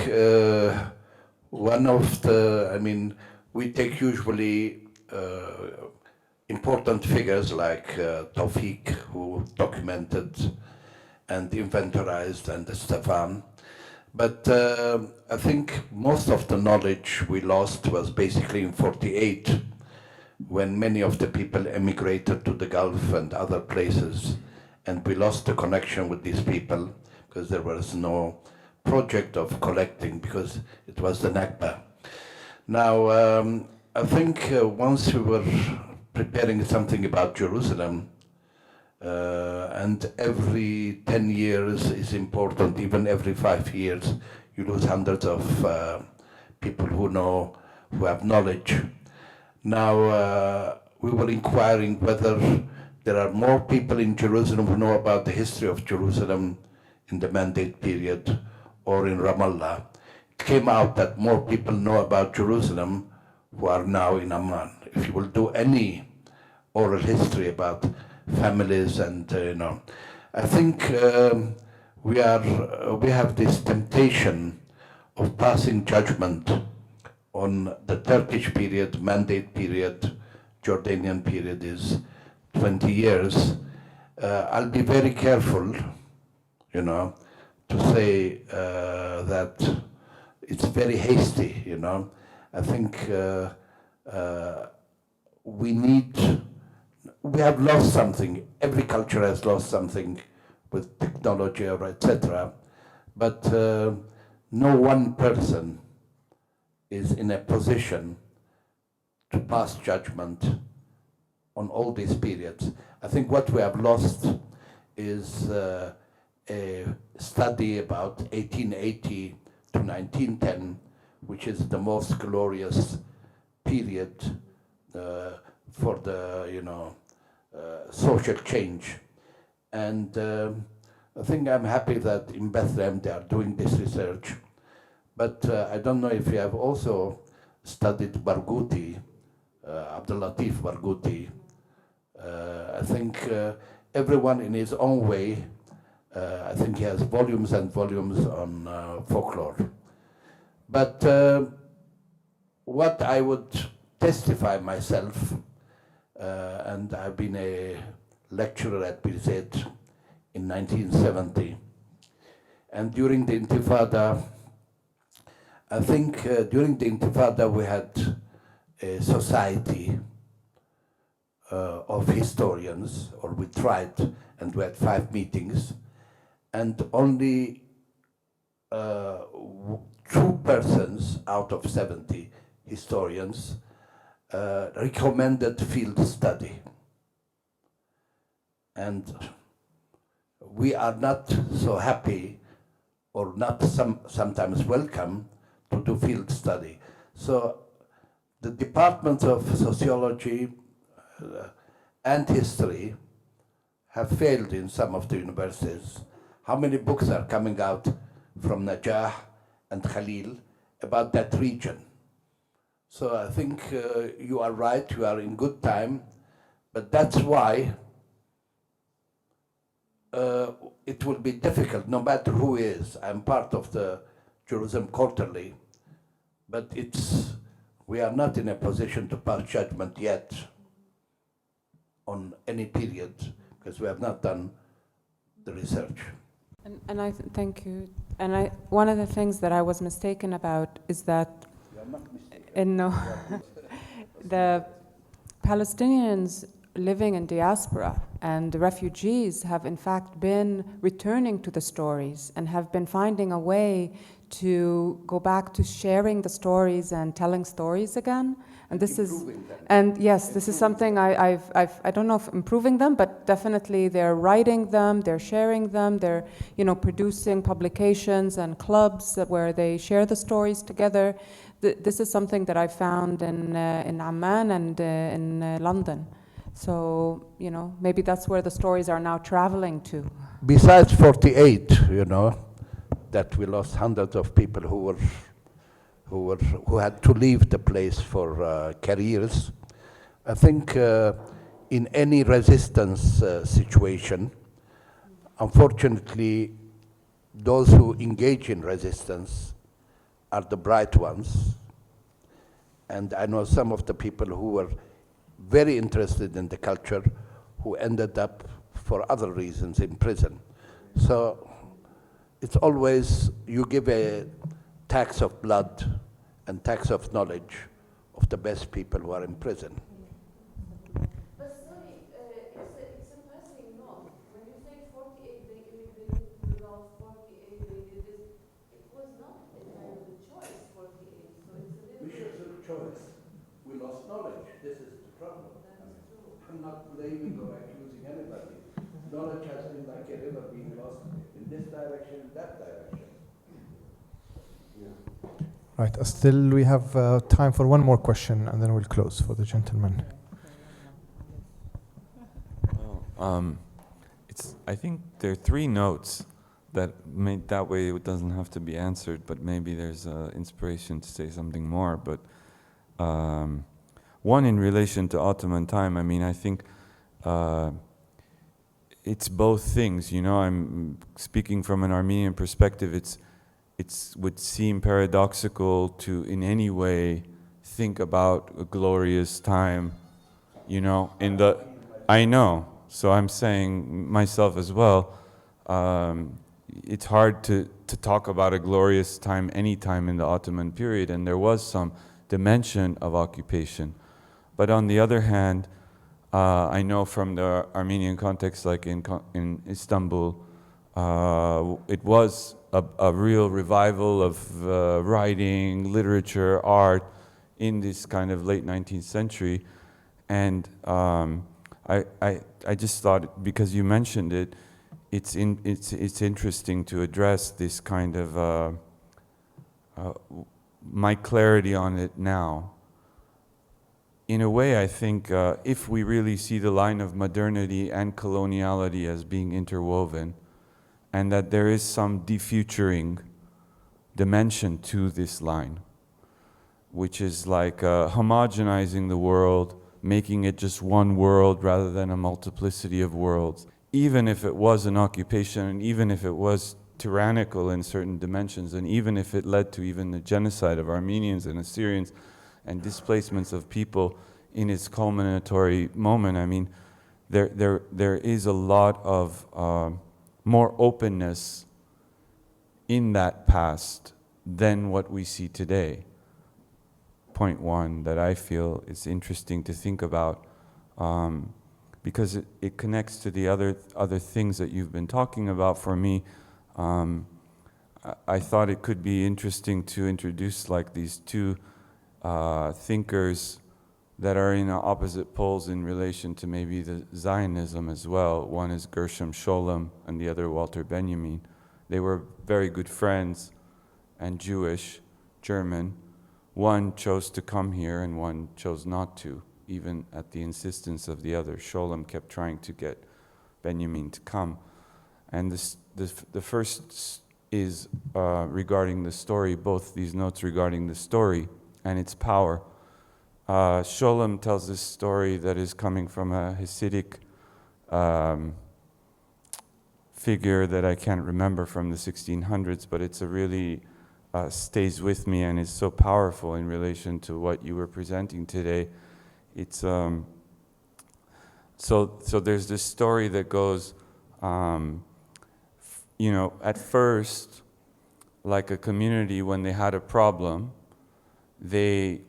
one of the, I mean, we take usually important figures like Tawfiq, who documented and inventorized, and Stephan. But I think most of the knowledge we lost was basically in '48, when many of the people emigrated to the Gulf and other places, and we lost the connection with these people because there was no project of collecting, because it was the Nakba. Now, I think once we were preparing something about Jerusalem, and every 10 years is important, even every 5 years, you lose hundreds of people who have knowledge. Now, we were inquiring whether there are more people in Jerusalem who know about the history of Jerusalem in the Mandate period or in Ramallah. It came out that more people know about Jerusalem who are now in Amman. If you will do any oral history about families and I think we have this temptation of passing judgment on the Turkish period, Mandate period, Jordanian period is 20 years. I'll be very careful, to say that it's very hasty, I think we have lost something. Every culture has lost something with technology or etc. But no one person is in a position to pass judgment on all these periods. I think what we have lost is a study about 1880 to 1910, which is the most glorious period for the social change. And I think I'm happy that in Bethlehem they are doing this research. But I don't know if you have also studied Barghouti, Abdul Latif Barghouti. I think everyone in his own way, I think he has volumes and volumes on folklore. But what I would testify myself, and I've been a lecturer at Birzeit in 1970. And during the Intifada, I think during the Intifada we had a society of historians, or we tried, and we had 5 meetings, and only 2 persons out of 70 historians recommended field study. And we are not so happy, or not sometimes welcome, to do field study. So the departments of sociology and history have failed in some of the universities. How many books are coming out from Najah and Khalil about that region? So I think you are right, you are in good time, but that's why it will be difficult, no matter who is. I'm part of the Jerusalem Quarterly, but we are not in a position to pass judgment yet on any period, because we have not done the research. And thank you. And one of the things that I was mistaken about is that the Palestinians living in diaspora and the refugees have in fact been returning to the stories and have been finding a way to go back to sharing the stories and telling stories again. And this is, and yes, this is something I don't know if improving them, but definitely they're writing them, they're sharing them, they're producing publications and clubs where they share the stories together. This is something that I found in Amman and in London. So, maybe that's where the stories are now traveling to. Besides 48, that we lost hundreds of people who had to leave the place for careers. I think in any resistance situation, unfortunately, those who engage in resistance are the bright ones. And I know some of the people who were very interested in the culture who ended up for other reasons in prison. So it's always, you give a tax of blood and tax of knowledge of the best people who are in prison. But sorry, it's a passing note. When you say 48, they immigrated to the 48, it was not entirely choice, 48. So it's a little We should choice. We lost knowledge. This is the problem. I'm not blaming or accusing anybody. Knowledge has been like a river being lost in this direction, in that direction. Yeah. Right, still we have time for one more question and then we'll close for the gentleman. I think there are three notes that made that way it doesn't have to be answered, but maybe there's inspiration to say something more. But one in relation to Ottoman time, I think it's both things, I'm speaking from an Armenian perspective. It would seem paradoxical to in any way think about a glorious time, I know, so I'm saying myself as well, it's hard to talk about a glorious time any time in the Ottoman period, and there was some dimension of occupation. But on the other hand, I know from the Armenian context, like in Istanbul, it was a real revival of writing, literature, art in this kind of late 19th century. And I just thought, because you mentioned it, it's interesting to address this kind of my clarity on it now. In a way, I think if we really see the line of modernity and coloniality as being interwoven, and that there is some defuturing dimension to this line, which is like homogenizing the world, making it just one world rather than a multiplicity of worlds. Even if it was an occupation, and even if it was tyrannical in certain dimensions, and even if it led to even the genocide of Armenians and Assyrians and displacements of people in its culminatory moment, there is a lot of more openness in that past than what we see today. Point one that I feel is interesting to think about, because it connects to the other things that you've been talking about. For me, I thought it could be interesting to introduce like these two thinkers that are in opposite poles in relation to maybe the Zionism as well. One is Gershom Scholem and the other Walter Benjamin. They were very good friends and Jewish, German, one chose to come here and one chose not to, even at the insistence of the other. Sholem kept trying to get Benjamin to come. And the first is regarding the story, both these notes regarding the story and its power. Sholem tells this story that is coming from a Hasidic figure that I can't remember from the 1600s, but it's a really stays with me and is so powerful in relation to what you were presenting today. It's so there's this story that goes, you know, at first, like a community, when they had a problem, they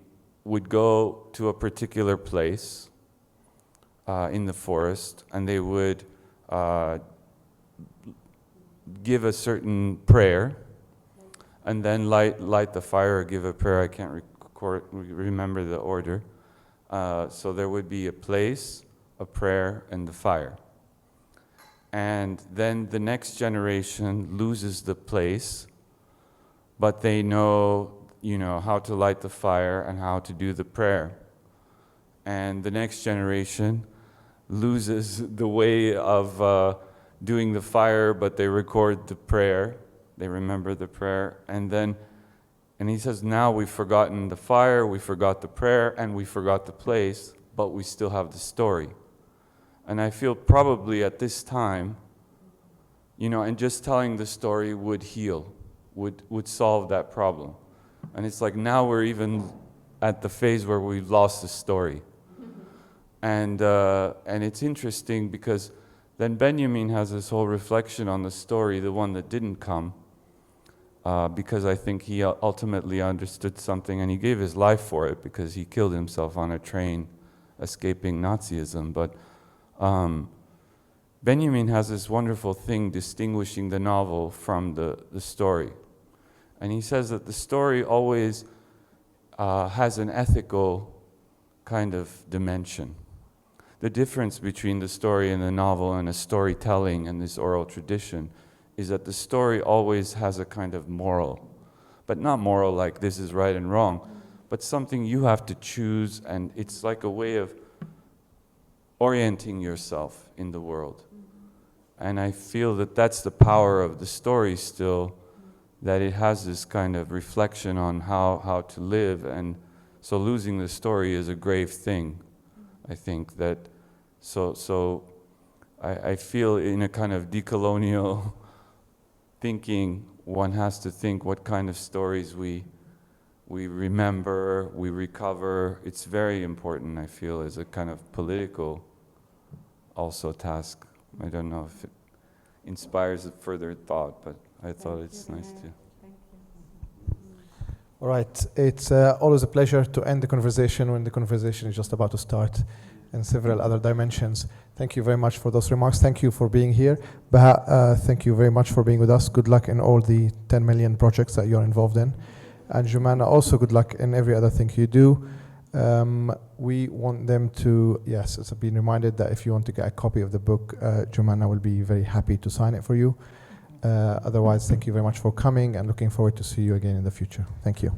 would go to a particular place in the forest, and they would give a certain prayer, and then light the fire or give a prayer. I can't remember the order. So there would be a place, a prayer, and the fire. And then the next generation loses the place, but they know, you know, how to light the fire and how to do the prayer. And the next generation loses the way of doing the fire, but they record the prayer. They remember the prayer. And he says, now we've forgotten the fire, we forgot the prayer, and we forgot the place, but we still have the story. And I feel probably at this time, you know, and just telling the story would heal, would solve that problem. And it's like now we're even at the phase where we've lost the story. And it's interesting because then Benjamin has this whole reflection on the story, the one that didn't come, because I think he ultimately understood something and he gave his life for it because he killed himself on a train escaping Nazism. But Benjamin has this wonderful thing distinguishing the novel from the story. And he says that the story always has an ethical kind of dimension. The difference between the story and the novel and a storytelling and this oral tradition is that the story always has a kind of moral, but not moral like this is right and wrong, but something you have to choose, and it's like a way of orienting yourself in the world. And I feel that that's the power of the story still, that it has this kind of reflection on how to live, and so losing the story is a grave thing. I think that, so I feel in a kind of decolonial thinking, one has to think what kind of stories we remember, we recover. It's very important, I feel, as a kind of political also task. I don't know if it inspires a further thought, but I thought it's nice to. All right, it's always a pleasure to end the conversation when the conversation is just about to start in several other dimensions. Thank you very much for those remarks. Thank you for being here. Baha, thank you very much for being with us. Good luck in all the 10 million projects that you're involved in. And Jumana, also good luck in every other thing you do. We want them to, yes, it's been reminded that if you want to get a copy of the book, Jumana will be very happy to sign it for you. Otherwise, thank you very much for coming and looking forward to see you again in the future. Thank you.